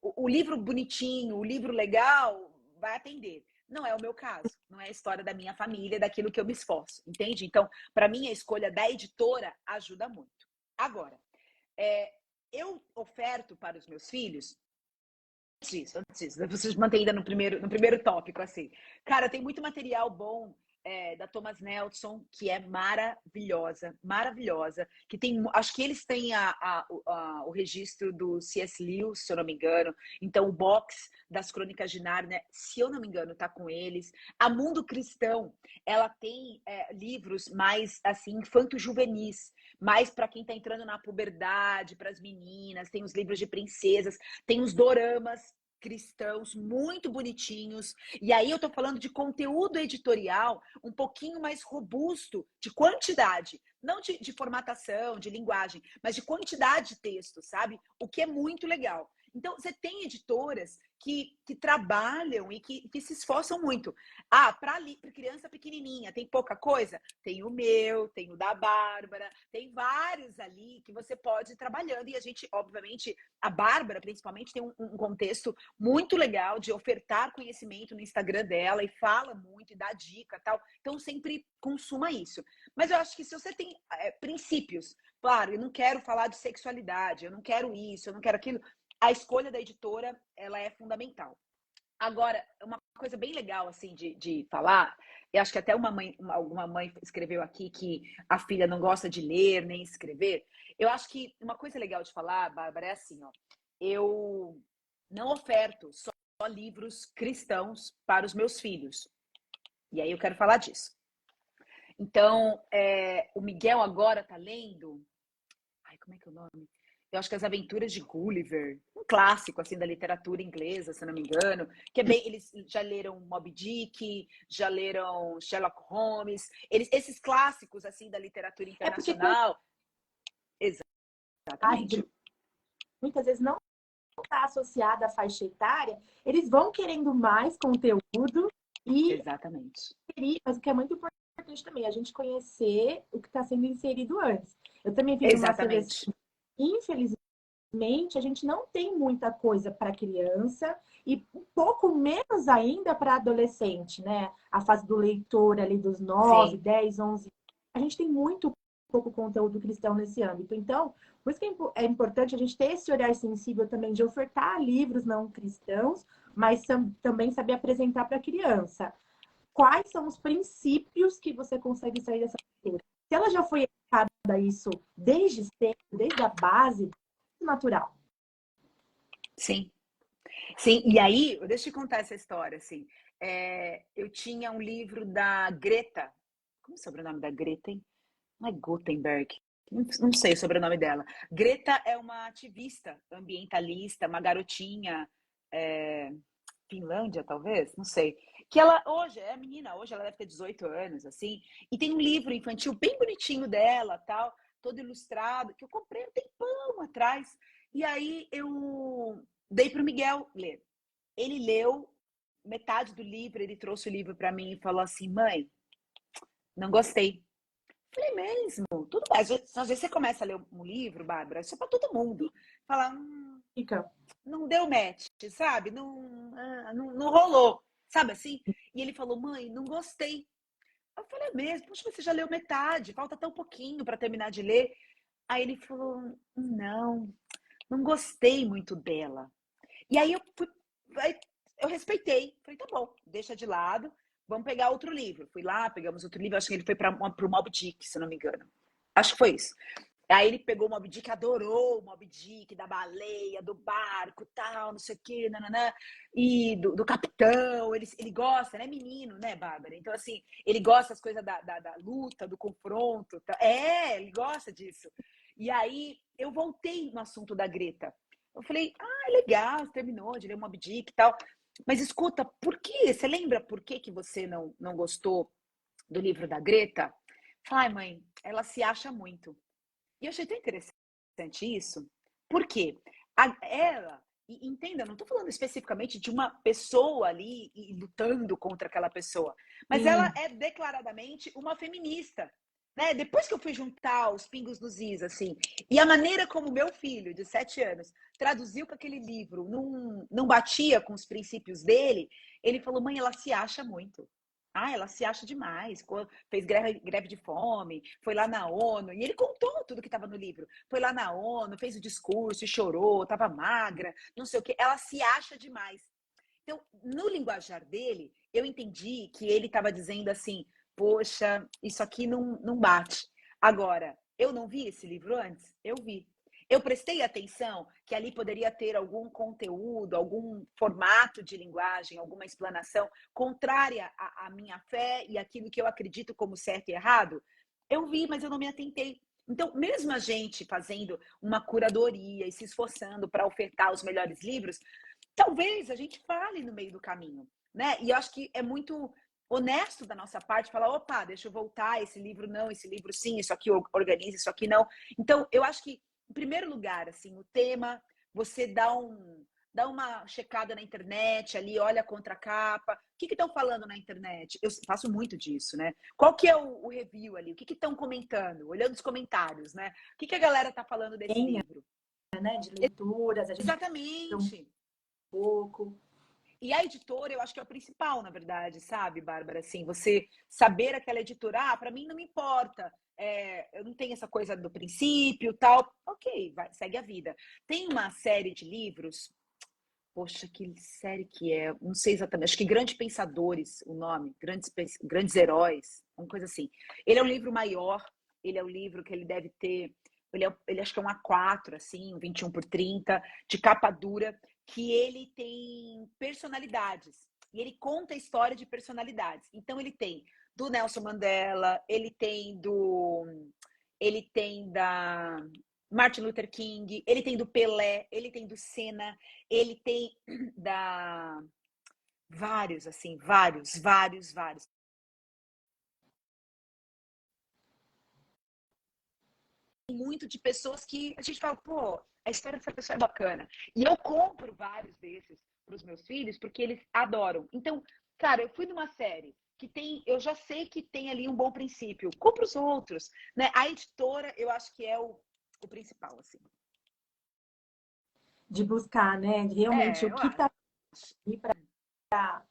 o livro bonitinho, o livro legal vai atender. Não é o meu caso, não é a história da minha família, daquilo que eu me esforço, entende? Então, para mim, a escolha da editora ajuda muito. Agora, eu oferto para os meus filhos antes disso, vocês mantêm ainda no primeiro tópico, assim. Cara, tem muito material bom da Thomas Nelson, que é maravilhosa, que tem, acho que eles têm o registro do C.S. Lewis, se eu não me engano, então o box das Crônicas de Nárnia, se eu não me engano, tá com eles. A Mundo Cristão, ela tem livros mais, assim, infanto-juvenis, mais para quem está entrando na puberdade, para as meninas, tem os livros de princesas, tem os doramas cristãos muito bonitinhos. E aí eu tô falando de conteúdo editorial um pouquinho mais robusto, de quantidade, não de formatação, de linguagem, mas de quantidade de texto, sabe? O que é muito legal. Então, você tem editoras que trabalham e que se esforçam muito. Para criança pequenininha, tem pouca coisa? Tem o meu, tem o da Bárbara, tem vários ali que você pode ir trabalhando. E a gente, obviamente, a Bárbara, principalmente, tem um contexto muito legal de ofertar conhecimento no Instagram dela e fala muito e dá dica e tal. Então, sempre consuma isso. Mas eu acho que se você tem princípios, claro, eu não quero falar de sexualidade, eu não quero isso, eu não quero aquilo, a escolha da editora, ela é fundamental. Agora, uma coisa bem legal, assim, de falar, eu acho que até alguma mãe escreveu aqui que a filha não gosta de ler nem escrever. Eu acho que uma coisa legal de falar, Bárbara, é assim, ó, eu não oferto só livros cristãos para os meus filhos. E aí eu quero falar disso. Então, o Miguel agora tá lendo... Ai, como é que é o nome? Eu acho que As Aventuras de Gulliver, um clássico assim da literatura inglesa, se não me engano, que é bem, eles já leram Moby Dick, já leram Sherlock Holmes, esses clássicos assim da literatura internacional. Exatamente. Muitas vezes não está associada à faixa etária, eles vão querendo mais conteúdo e exatamente. mas o que é muito importante também, a gente conhecer o que está sendo inserido antes. Eu também fiz uma Exatamente. seleção, infelizmente, a gente não tem muita coisa para criança e um pouco menos ainda para adolescente, né? A fase do leitor ali dos 9, Sim. 10, 11. A gente tem muito pouco conteúdo cristão nesse âmbito. Então, por isso que é importante a gente ter esse olhar sensível também de ofertar livros não cristãos, mas também saber apresentar para a criança quais são os princípios que você consegue sair dessa leitura. Se ela já foi educada a isso desde cedo, desde a base, é natural. Sim. Sim, e aí, deixa eu te contar essa história, assim. Eu tinha um livro da Greta. Como é o sobrenome da Greta, hein? Não é Gutenberg. Não sei o sobrenome dela. Greta é uma ativista ambientalista, uma garotinha, é, Finlândia, talvez? Não sei. Que ela hoje é menina, hoje ela deve ter 18 anos, assim. E tem um livro infantil bem bonitinho dela, tal, todo ilustrado, que eu comprei um tempão atrás. E aí eu dei para o Miguel ler. Ele leu metade do livro, ele trouxe o livro para mim e falou assim: mãe, não gostei. Falei, mesmo? Tudo bem. Às vezes você começa a ler um livro, Bárbara, isso é para todo mundo. Fala, Fica. não deu match, sabe? Não rolou, sabe assim? E ele falou, mãe, não gostei. Eu falei, é mesmo? Poxa, você já leu metade, falta tão pouquinho para terminar de ler. Aí ele falou, não gostei muito dela. E aí eu respeitei. Falei, tá bom, deixa de lado, vamos pegar outro livro. Fui lá, pegamos outro livro, acho que ele foi para o Moby Dick, se não me engano. Acho que foi isso. Aí ele pegou o Moby Dick, adorou o Moby Dick, da baleia, do barco, tal, não sei o quê, nananã, e do capitão, ele gosta, né, menino, né, Bárbara? Então, assim, ele gosta das coisas da luta, do confronto, ele gosta disso. E aí eu voltei no assunto da Greta. Eu falei, legal, você terminou de ler o Moby Dick e tal, mas escuta, por que? Você lembra por que você não gostou do livro da Greta? Ai, mãe, ela se acha muito. E eu achei tão interessante isso, porque ela, e entenda, não estou falando especificamente de uma pessoa ali e lutando contra aquela pessoa, mas ela Sim, é declaradamente uma feminista. Né? Depois que eu fui juntar os pingos nos is, assim, e a maneira como meu filho, de 7 anos, traduziu que aquele livro não batia com os princípios dele, ele falou, mãe, ela se acha muito. Ela se acha demais, fez greve de fome, foi lá na ONU, e ele contou tudo que estava no livro. Foi lá na ONU, fez o discurso, chorou, estava magra, não sei o quê. Ela se acha demais. Então, no linguajar dele, eu entendi que ele estava dizendo assim: poxa, isso aqui não bate. Agora, eu não vi esse livro antes? Eu vi. Eu prestei atenção que ali poderia ter algum conteúdo, algum formato de linguagem, alguma explanação contrária à minha fé e aquilo que eu acredito como certo e errado. Eu vi, mas eu não me atentei. Então, mesmo a gente fazendo uma curadoria e se esforçando para ofertar os melhores livros, talvez a gente fale no meio do caminho, né? E eu acho que é muito honesto da nossa parte falar, opa, deixa eu voltar, esse livro não, esse livro sim, isso aqui organiza, isso aqui não. Então, eu acho que, em primeiro lugar, assim, o tema, você dá uma checada na internet ali, olha a contracapa, o que estão falando na internet? Eu faço muito disso, né? Qual que é o review ali? O que estão comentando? Olhando os comentários, né? O que a galera está falando desse tem, livro? né, de leituras, a gente lê um Exatamente. pouco. E a editora, eu acho que é o principal, na verdade, sabe, Bárbara? Assim, você saber aquela editora, para mim não me importa, eu não tenho essa coisa do princípio, tal. Ok, vai, segue a vida. Tem uma série de livros, poxa, que série que é? Não sei exatamente, acho que Grandes Pensadores, o nome, Grandes Heróis, uma coisa assim. Ele é um livro maior, ele é um livro que ele deve ter, ele acho que é um A4, assim, um 21 por 30, de capa dura, que ele tem personalidades. E ele conta a história de personalidades. Então ele tem do Nelson Mandela, ele tem da Martin Luther King, ele tem do Pelé, ele tem do Senna, ele tem da vários, assim, vários. Muito de pessoas que a gente fala, pô, a história dessa pessoa é bacana. E eu compro vários desses para os meus filhos porque eles adoram. Então, cara, eu fui numa série que tem, eu já sei que tem ali um bom princípio. Compra os outros, né? A editora, eu acho que é o principal, assim. De buscar, né? Realmente o Eu que acho. está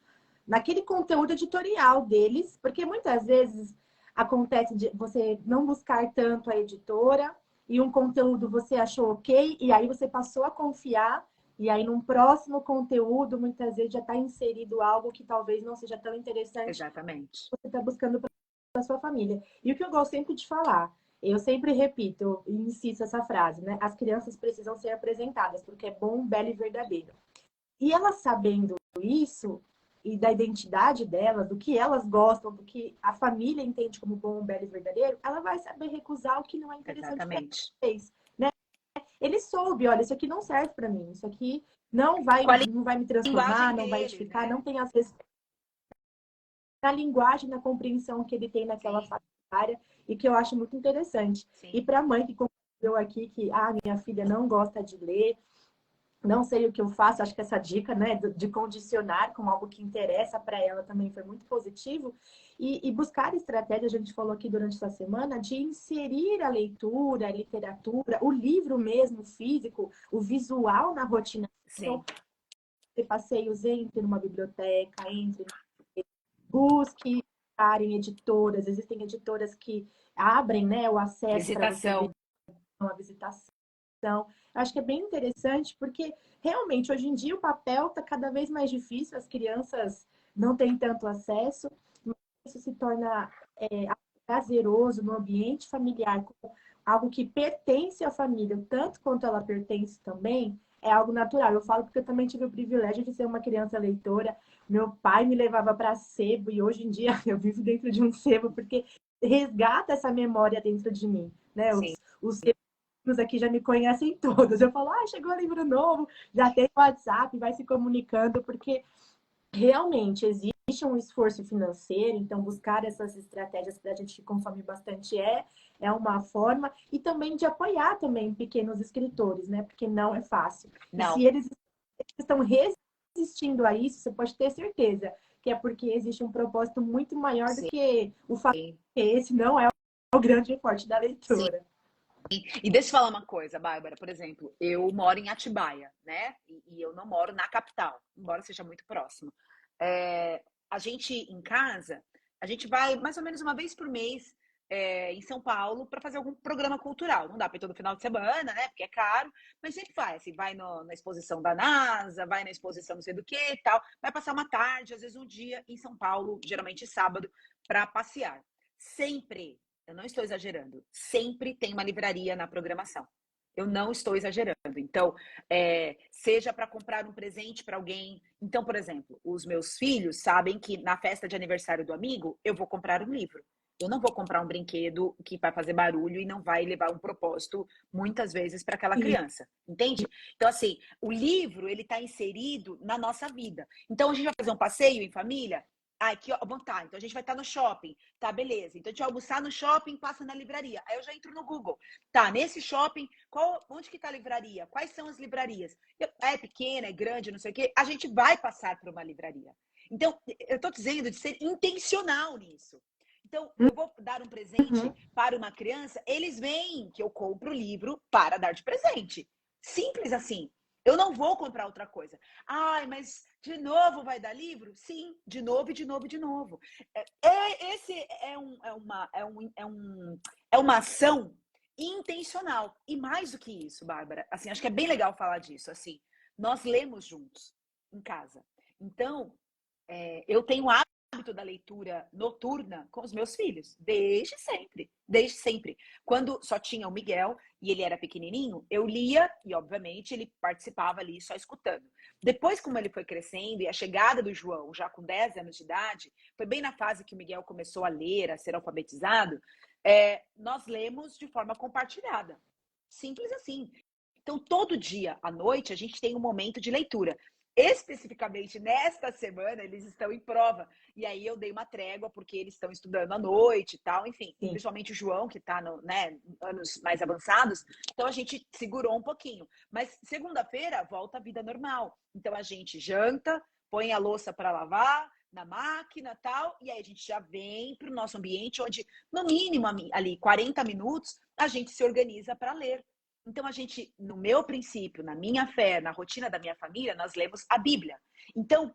naquele conteúdo editorial deles, porque muitas vezes acontece de você não buscar tanto a editora e um conteúdo você achou ok, e aí você passou a confiar, e aí num próximo conteúdo, muitas vezes já está inserido algo que talvez não seja tão interessante Exatamente. que você está buscando para a sua família. E o que eu gosto sempre de falar, eu sempre repito e insisto essa frase, né? As crianças precisam ser apresentadas, porque é bom, belo e verdadeiro. E elas sabendo isso, e da identidade delas, do que elas gostam, do que a família entende como bom, belo e verdadeiro, ela vai saber recusar o que não é interessante para Exatamente. eles, né? Ele soube, olha, isso aqui não serve para mim, isso aqui Com a não vai me transformar, linguagem não vai dele, edificar, né? não tem as na linguagem, na compreensão que ele tem naquela Sim, faixa etária, e que eu acho muito interessante. E sim. para a mãe que concluiu aqui que minha filha não gosta de ler, não sei o que eu faço, acho que essa dica, né, de condicionar com algo que interessa para ela também foi muito positivo. E buscar estratégia, a gente falou aqui durante essa semana, de inserir a leitura, a literatura, o livro mesmo, físico, o visual na rotina. Então, Sim. passeios, entre numa biblioteca, busque estar em editoras. Existem editoras que abrem, né, o acesso para você ver Visitação. uma visitação. Eu acho que é bem interessante, porque realmente hoje em dia o papel está cada vez mais difícil, as crianças não têm tanto acesso, mas isso se torna prazeroso no ambiente familiar, como algo que pertence à família, tanto quanto ela pertence também, é algo natural. Eu falo porque eu também tive o privilégio de ser uma criança leitora. Meu pai me levava para sebo e hoje em dia eu vivo dentro de um sebo porque resgata essa memória dentro de mim, né? Sim. Os aqui já me conhecem todos. Eu falo, chegou livro novo, já tem WhatsApp, vai se comunicando, porque realmente existe um esforço financeiro, então buscar essas estratégias para a gente que consome bastante é uma forma, e também de apoiar também pequenos escritores, né? Porque não é fácil. E se Não. eles estão resistindo a isso, você pode ter certeza que é porque existe um propósito muito maior do Sim. que o fato que esse não é o grande forte da Sim. leitura. E deixa eu falar uma coisa, Bárbara. Por exemplo, eu moro em Atibaia, né? E eu não moro na capital, embora seja muito próximo. A gente, em casa, a gente vai mais ou menos uma vez por mês em São Paulo para fazer algum programa cultural. Não dá para ir todo final de semana, né? Porque é caro, mas a gente faz. Assim, vai na exposição da NASA, vai na exposição não sei do que e tal. Vai passar uma tarde, às vezes um dia, em São Paulo, geralmente sábado, para passear. Sempre, eu não estou exagerando, sempre tem uma livraria na programação. Eu não estou exagerando. Então, seja para comprar um presente para alguém. Então, por exemplo, os meus filhos sabem que na festa de aniversário do amigo, eu vou comprar um livro. Eu não vou comprar um brinquedo que vai fazer barulho e não vai levar um propósito, muitas vezes, para aquela E criança. Entende? Então, assim, o livro, ele está inserido na nossa vida. Então, a gente vai fazer um passeio em família. Aqui, ó, tá, então a gente vai estar no shopping. Tá, beleza. Então a gente vai almoçar no shopping, passa na livraria. Aí eu já entro no Google. Tá, nesse shopping, onde que tá a livraria? Quais são as livrarias? É pequena, é grande, não sei o quê. A gente vai passar por uma livraria. Então, eu tô dizendo de ser intencional nisso. Então, eu vou dar um presente uhum. para uma criança, eles veem que eu compro o livro para dar de presente. Simples assim. Eu não vou comprar outra coisa. Ai, mas de novo vai dar livro? Sim, de novo, de novo, de novo. Esse é uma ação intencional. E mais do que isso, Bárbara, assim, acho que é bem legal falar disso. Assim, nós lemos juntos em casa. Então, eu tenho o hábito da leitura noturna com os meus filhos, desde sempre, desde sempre. Quando só tinha o Miguel e ele era pequenininho, eu lia e, obviamente, ele participava ali só escutando. Depois, como ele foi crescendo e a chegada do João, já com 10 anos de idade, foi bem na fase que o Miguel começou a ler, a ser alfabetizado, nós lemos de forma compartilhada. Simples assim. Então, todo dia à noite, a gente tem um momento de leitura. Especificamente nesta semana, eles estão em prova. E aí eu dei uma trégua, porque eles estão estudando à noite e tal, enfim. Sim. Principalmente o João, que está anos mais avançados. Então a gente segurou um pouquinho. Mas segunda-feira volta a vida normal. Então a gente janta, põe a louça para lavar, na máquina tal, e aí a gente já vem para o nosso ambiente, onde, no mínimo, ali 40 minutos, a gente se organiza para ler. Então, a gente, no meu princípio, na minha fé, na rotina da minha família, nós lemos a Bíblia. Então,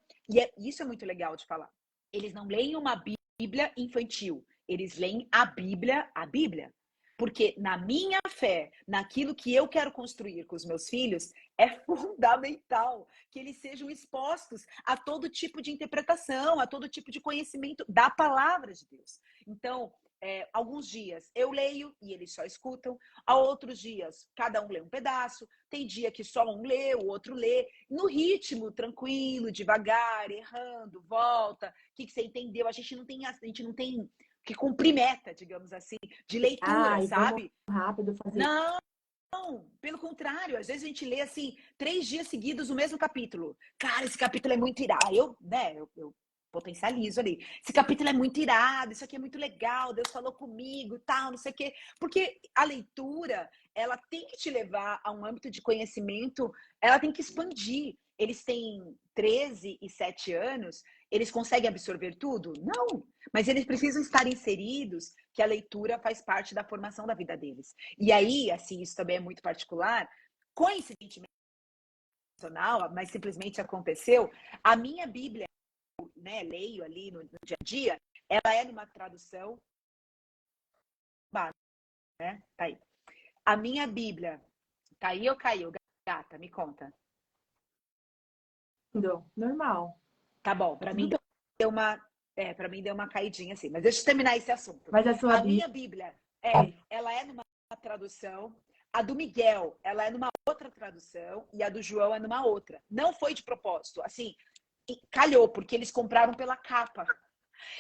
isso é muito legal de falar. Eles não leem uma Bíblia infantil, eles leem a Bíblia. Porque na minha fé, naquilo que eu quero construir com os meus filhos, é fundamental que eles sejam expostos a todo tipo de interpretação, a todo tipo de conhecimento da palavra de Deus. Então, alguns dias eu leio e eles só escutam, há outros dias cada um lê um pedaço, tem dia que só um lê, o outro lê, no ritmo tranquilo, devagar, errando, volta, o que você entendeu? A gente não tem que cumprir meta, digamos assim, de leitura, E vamos sabe? rápido fazer. Não, pelo contrário, às vezes a gente lê assim, 3 dias seguidos o mesmo capítulo. Cara, esse capítulo é muito irado. Eu potencializo ali. Esse capítulo é muito irado, isso aqui é muito legal, Deus falou comigo, tal, não sei o quê. Porque a leitura, ela tem que te levar a um âmbito de conhecimento, ela tem que expandir. Eles têm 13 e 7 anos, eles conseguem absorver tudo? Não, mas eles precisam estar inseridos, que a leitura faz parte da formação da vida deles. E aí, assim, isso também é muito particular, coincidentemente, mas simplesmente aconteceu, a minha Bíblia, né, leio ali no dia a dia, ela é numa tradução, né? Tá aí. A minha Bíblia, tá aí ou caiu, gata? Me conta. Normal. Tá bom, para mim deu uma, para mim deu uma caidinha assim, mas deixa eu terminar esse assunto. Mas a sua A minha Bíblia, ela é numa tradução, a do Miguel, ela é numa outra tradução e a do João é numa outra. Não foi de propósito, assim, calhou, porque eles compraram pela capa.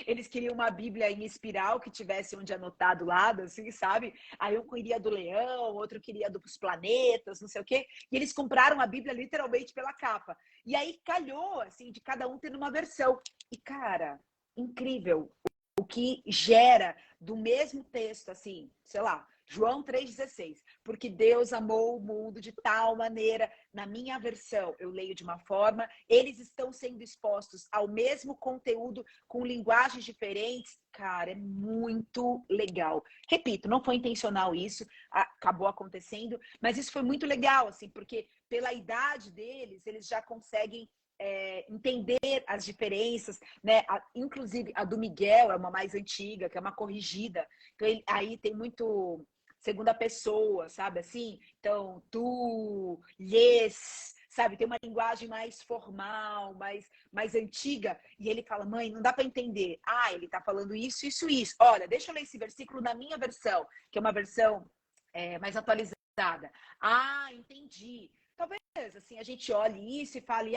Eles queriam uma Bíblia em espiral que tivesse onde anotar do lado, assim, sabe? Aí um queria do leão, outro queria dos planetas, não sei o quê. E eles compraram a Bíblia literalmente pela capa. E aí calhou, assim, de cada um tendo uma versão. E, cara, incrível o que gera do mesmo texto, assim, sei lá, João 3,16. Porque Deus amou o mundo de tal maneira. Na minha versão, eu leio de uma forma, eles estão sendo expostos ao mesmo conteúdo com linguagens diferentes. Cara, é muito legal. Repito, não foi intencional isso, acabou acontecendo, mas isso foi muito legal, assim, porque pela idade deles, eles já conseguem entender as diferenças, né? Inclusive a do Miguel é uma mais antiga, que é uma corrigida. Então aí tem muito segunda pessoa, sabe assim? Então, tu, lhes, sabe? Tem uma linguagem mais formal, mais antiga. E ele fala, mãe, não dá para entender. Ah, ele tá falando isso, isso, isso. Olha, deixa eu ler esse versículo na minha versão, que é uma versão mais atualizada. Ah, entendi. Talvez assim a gente olhe isso e fale,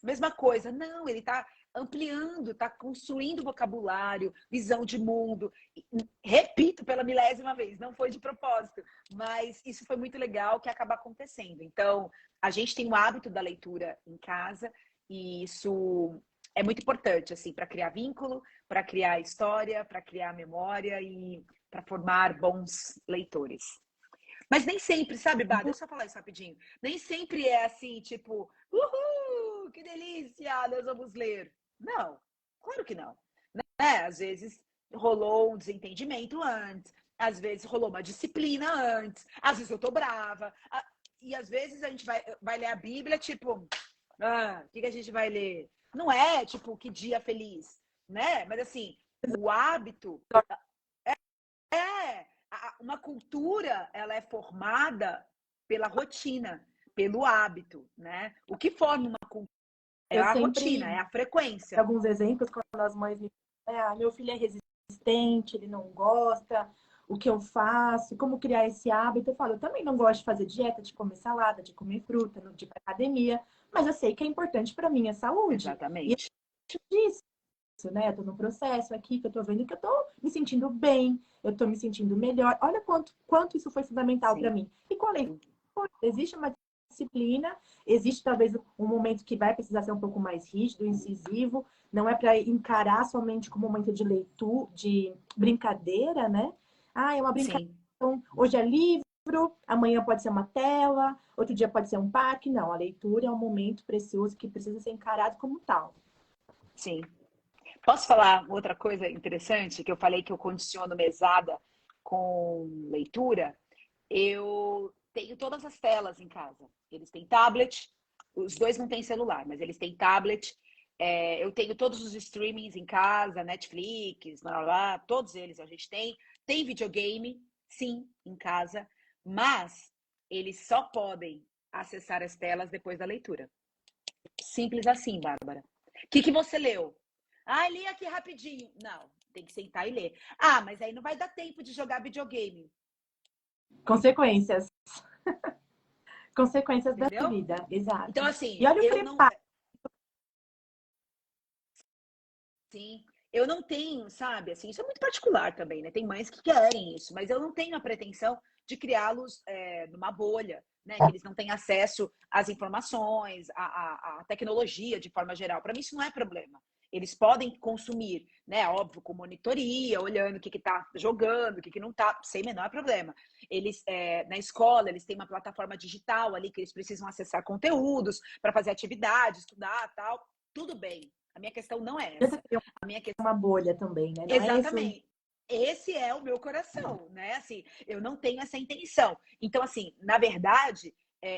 mesma coisa. Não, ele está ampliando, está construindo vocabulário, visão de mundo. Repito pela milésima vez, não foi de propósito, mas isso foi muito legal que acaba acontecendo. Então, a gente tem o hábito da leitura em casa e isso é muito importante assim para criar vínculo, para criar história, para criar memória e para formar bons leitores. Mas nem sempre, sabe, Bá? Deixa eu só falar isso rapidinho. Nem sempre é assim, tipo, uhul, que delícia, nós vamos ler. Não, claro que não. Né? Às vezes rolou um desentendimento antes, às vezes rolou uma disciplina antes, às vezes eu tô brava, e às vezes a gente vai ler a Bíblia, tipo, o que a gente vai ler? Não é, tipo, que dia feliz, né? Mas assim, o hábito uma cultura, ela é formada pela rotina, pelo hábito, né? O que forma uma cultura é a rotina, é a frequência. Alguns exemplos, quando as mães me falam, meu filho é resistente, ele não gosta, o que eu faço, como criar esse hábito. Eu falo, eu também não gosto de fazer dieta, de comer salada, de comer fruta, de ir pra academia, mas eu sei que é importante para minha saúde. Exatamente. E disso, né? Eu tô no processo aqui, que eu tô vendo que eu tô me sentindo bem, eu tô me sentindo melhor. Olha quanto isso foi fundamental para mim. E com a leitura, existe uma disciplina, existe talvez um momento que vai precisar ser um pouco mais rígido, incisivo, não é para encarar somente como um momento de leitura, de brincadeira, né? É uma brincadeira. Então, hoje é livro, amanhã pode ser uma tela, outro dia pode ser um parque. Não, a leitura é um momento precioso que precisa ser encarado como tal. sim. Posso falar outra coisa interessante? Que eu falei que eu condiciono mesada com leitura. Eu tenho todas as telas em casa. Eles têm tablet, os dois não têm celular, mas eles têm tablet. Eu tenho todos os streamings em casa, Netflix, blá, blá, blá, todos eles a gente tem. Tem videogame, sim, em casa, mas eles só podem acessar as telas depois da leitura. Simples assim, Bárbara. O que você leu? Ah, li aqui rapidinho. Não, tem que sentar e ler. Ah, mas aí não vai dar tempo de jogar videogame, Consequências. Consequências da entendeu? vida, Então, exato. E assim, olha o eu não. preparo. Sim, eu não tenho, sabe? Assim, isso é muito particular também, né? Tem mães que querem isso, mas eu não tenho a pretensão de criá-los numa bolha, né? Que eles não têm acesso às informações, à tecnologia de forma geral. Para mim, isso não é problema. Eles podem consumir, né? Óbvio, com monitoria, olhando o que está jogando, o que não está, sem menor problema. Eles, na escola, eles têm uma plataforma digital ali que eles precisam acessar conteúdos para fazer atividade, estudar, tal. Tudo bem. A minha questão não é essa. A minha questão Uma bolha também, né? Não é isso. exatamente. Esse é o meu coração, né? Assim, eu não tenho essa intenção. Então, assim, na verdade,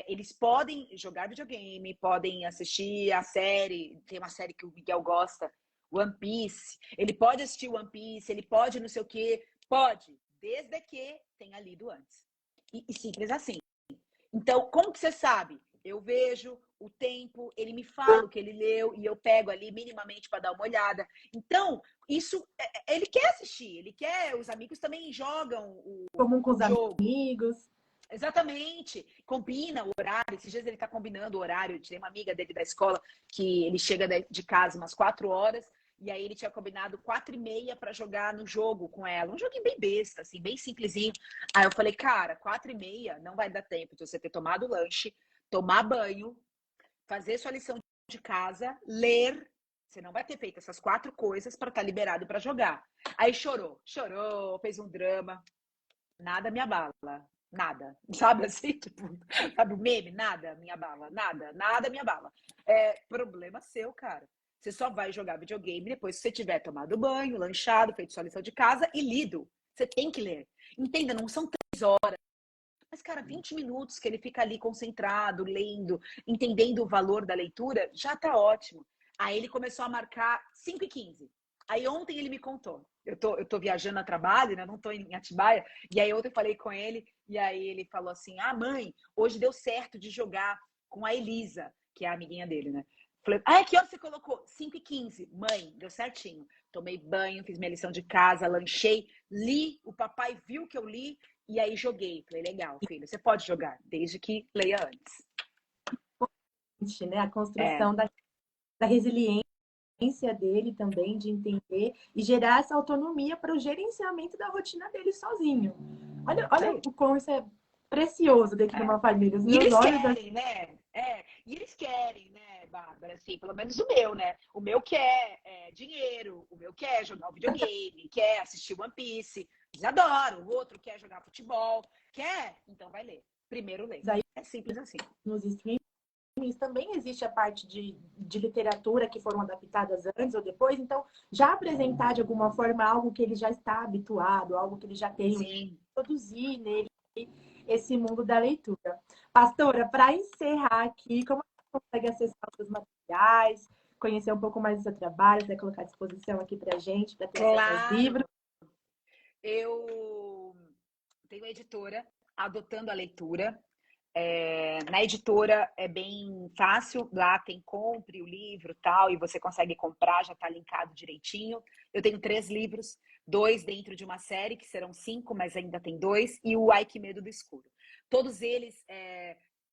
eles podem jogar videogame, podem assistir a série. Tem uma série que o Miguel gosta, One Piece. Ele pode assistir One Piece, ele pode não sei o quê. Pode, desde que tenha lido antes. E simples assim. Então, como que você sabe? Eu vejo o tempo, ele me fala o que ele leu e eu pego ali minimamente para dar uma olhada. Então, isso ele quer assistir, ele quer, os amigos também jogam Comum com o os jogo. amigos. Exatamente, combina o horário. Esses dias ele está combinando o horário. Tem uma amiga dele da escola que ele chega de casa umas 4 horas e aí ele tinha combinado 4h30 para jogar no jogo com ela. Um joguinho bem besta, assim, bem simplesinho. Aí eu falei, cara, 4h30 não vai dar tempo de você ter tomado lanche, tomar banho, fazer sua lição de casa, ler. Você não vai ter feito essas 4 coisas para estar liberado para jogar. Aí chorou, fez um drama. Nada me abala. Nada. Sabe assim? Tipo, sabe o meme? Nada me abala. Nada me abala. É problema seu, cara. Você só vai jogar videogame depois que você tiver tomado banho, lanchado, feito sua lição de casa e lido. Você tem que ler. Entenda, não são 3 horas. Mas, cara, 20 minutos que ele fica ali concentrado, lendo, entendendo o valor da leitura, já tá ótimo. Aí ele começou a marcar 5h15. Aí ontem ele me contou. Eu tô viajando a trabalho, né? Não tô em Atibaia. E aí ontem eu falei com ele, e aí ele falou assim: ah, mãe, hoje deu certo de jogar com a Elisa, que é a amiguinha dele, né? Falei, que hora você colocou? 5h15. Mãe, deu certinho. Tomei banho, fiz minha lição de casa, lanchei, li, o papai viu que eu li, e aí joguei. Falei, legal, filho, você pode jogar, desde que leia antes. Né? A É, construção da resiliência dele também, de entender e gerar essa autonomia para o gerenciamento da rotina dele sozinho. isso Olha aí. o quão isso é precioso dentro de É. uma família. Os E meus eles olhos, querem, né? E eles querem, né, Bárbara? Assim, pelo menos o meu, né? O meu quer dinheiro, o meu quer jogar o videogame, quer assistir One Piece. Eles adoram. O outro quer jogar futebol. Quer? Então vai ler. Primeiro lê. aí, É simples assim. nos streamings, também existe a parte de literatura que foram adaptadas antes ou depois, então já apresentar de alguma forma algo que ele já está habituado, algo que ele já tem, Sim. introduzir nele esse mundo da leitura. Pastora, para encerrar aqui, como você consegue acessar os seus materiais, conhecer um pouco mais do seu trabalho, você vai colocar à disposição aqui para a gente, para ter acesso aos livros? Claro. Eu tenho a editora Adotando a Leitura. Na editora é bem fácil, lá tem compre o livro tal, e você consegue comprar, já está linkado direitinho. Eu tenho 3 livros, 2 dentro de uma série, que serão 5, mas ainda tem 2, e o Ai Que Medo do Escuro. Todos eles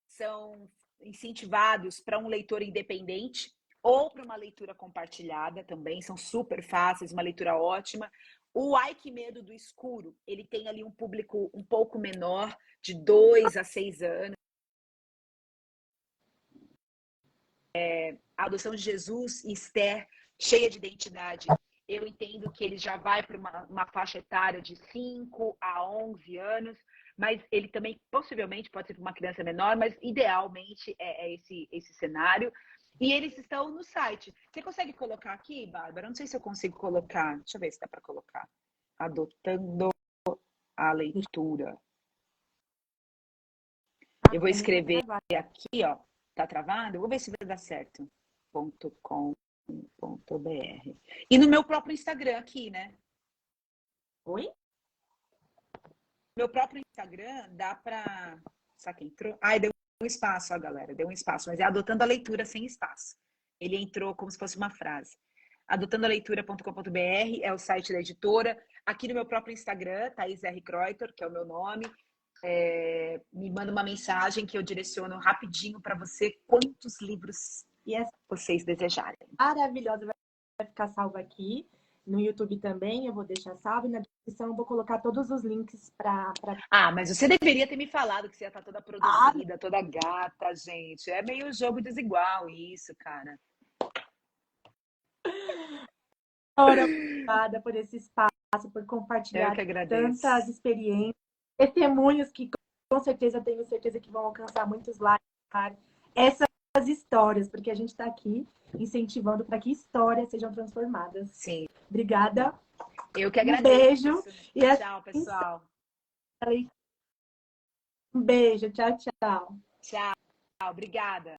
são incentivados para um leitor independente ou para uma leitura compartilhada também, são super fáceis, uma leitura ótima. O Ai Que Medo do Escuro, ele tem ali um público um pouco menor, de 2 a 6 anos. A Adoção de Jesus e Esther, cheia de identidade. Eu entendo que ele já vai para uma faixa etária de 5 a 11 anos, mas ele também possivelmente pode ser para uma criança menor, mas idealmente é esse cenário. E eles estão no site. Você consegue colocar aqui, Bárbara? Não sei se eu consigo colocar. Deixa eu ver se dá para colocar. Adotando a leitura. Eu vou escrever aqui, ó. Tá travado? Vou ver se vai dar certo. .com.br. E no meu próprio Instagram aqui, né? Oi? Meu próprio Instagram dá para. Sabe quem entrou? Ai, deu um espaço, ó, galera. Deu um espaço, mas é adotando a leitura sem espaço. Ele entrou como se fosse uma frase. Adotandoaleitura.com.br é o site da editora. Aqui no meu próprio Instagram, Thaís R. Kreuter, que é o meu nome. Me manda uma mensagem que eu direciono rapidinho para você quantos livros vocês desejarem. Maravilhosa, vai ficar salva aqui. No YouTube também, eu vou deixar salvo. E na descrição eu vou colocar todos os links para. Ah, mas você deveria ter me falado que você ia estar toda produzida, toda gata, gente. É meio jogo desigual isso, cara. Obrigada por esse espaço, por compartilhar tantas experiências, testemunhos que com certeza tenho certeza que vão alcançar muitos lares. Essas histórias, porque a gente está aqui incentivando para que histórias sejam transformadas. Sim. Obrigada. Eu que agradeço. Um beijo. E tchau, pessoal. Um beijo. Tchau, tchau. Tchau. Obrigada.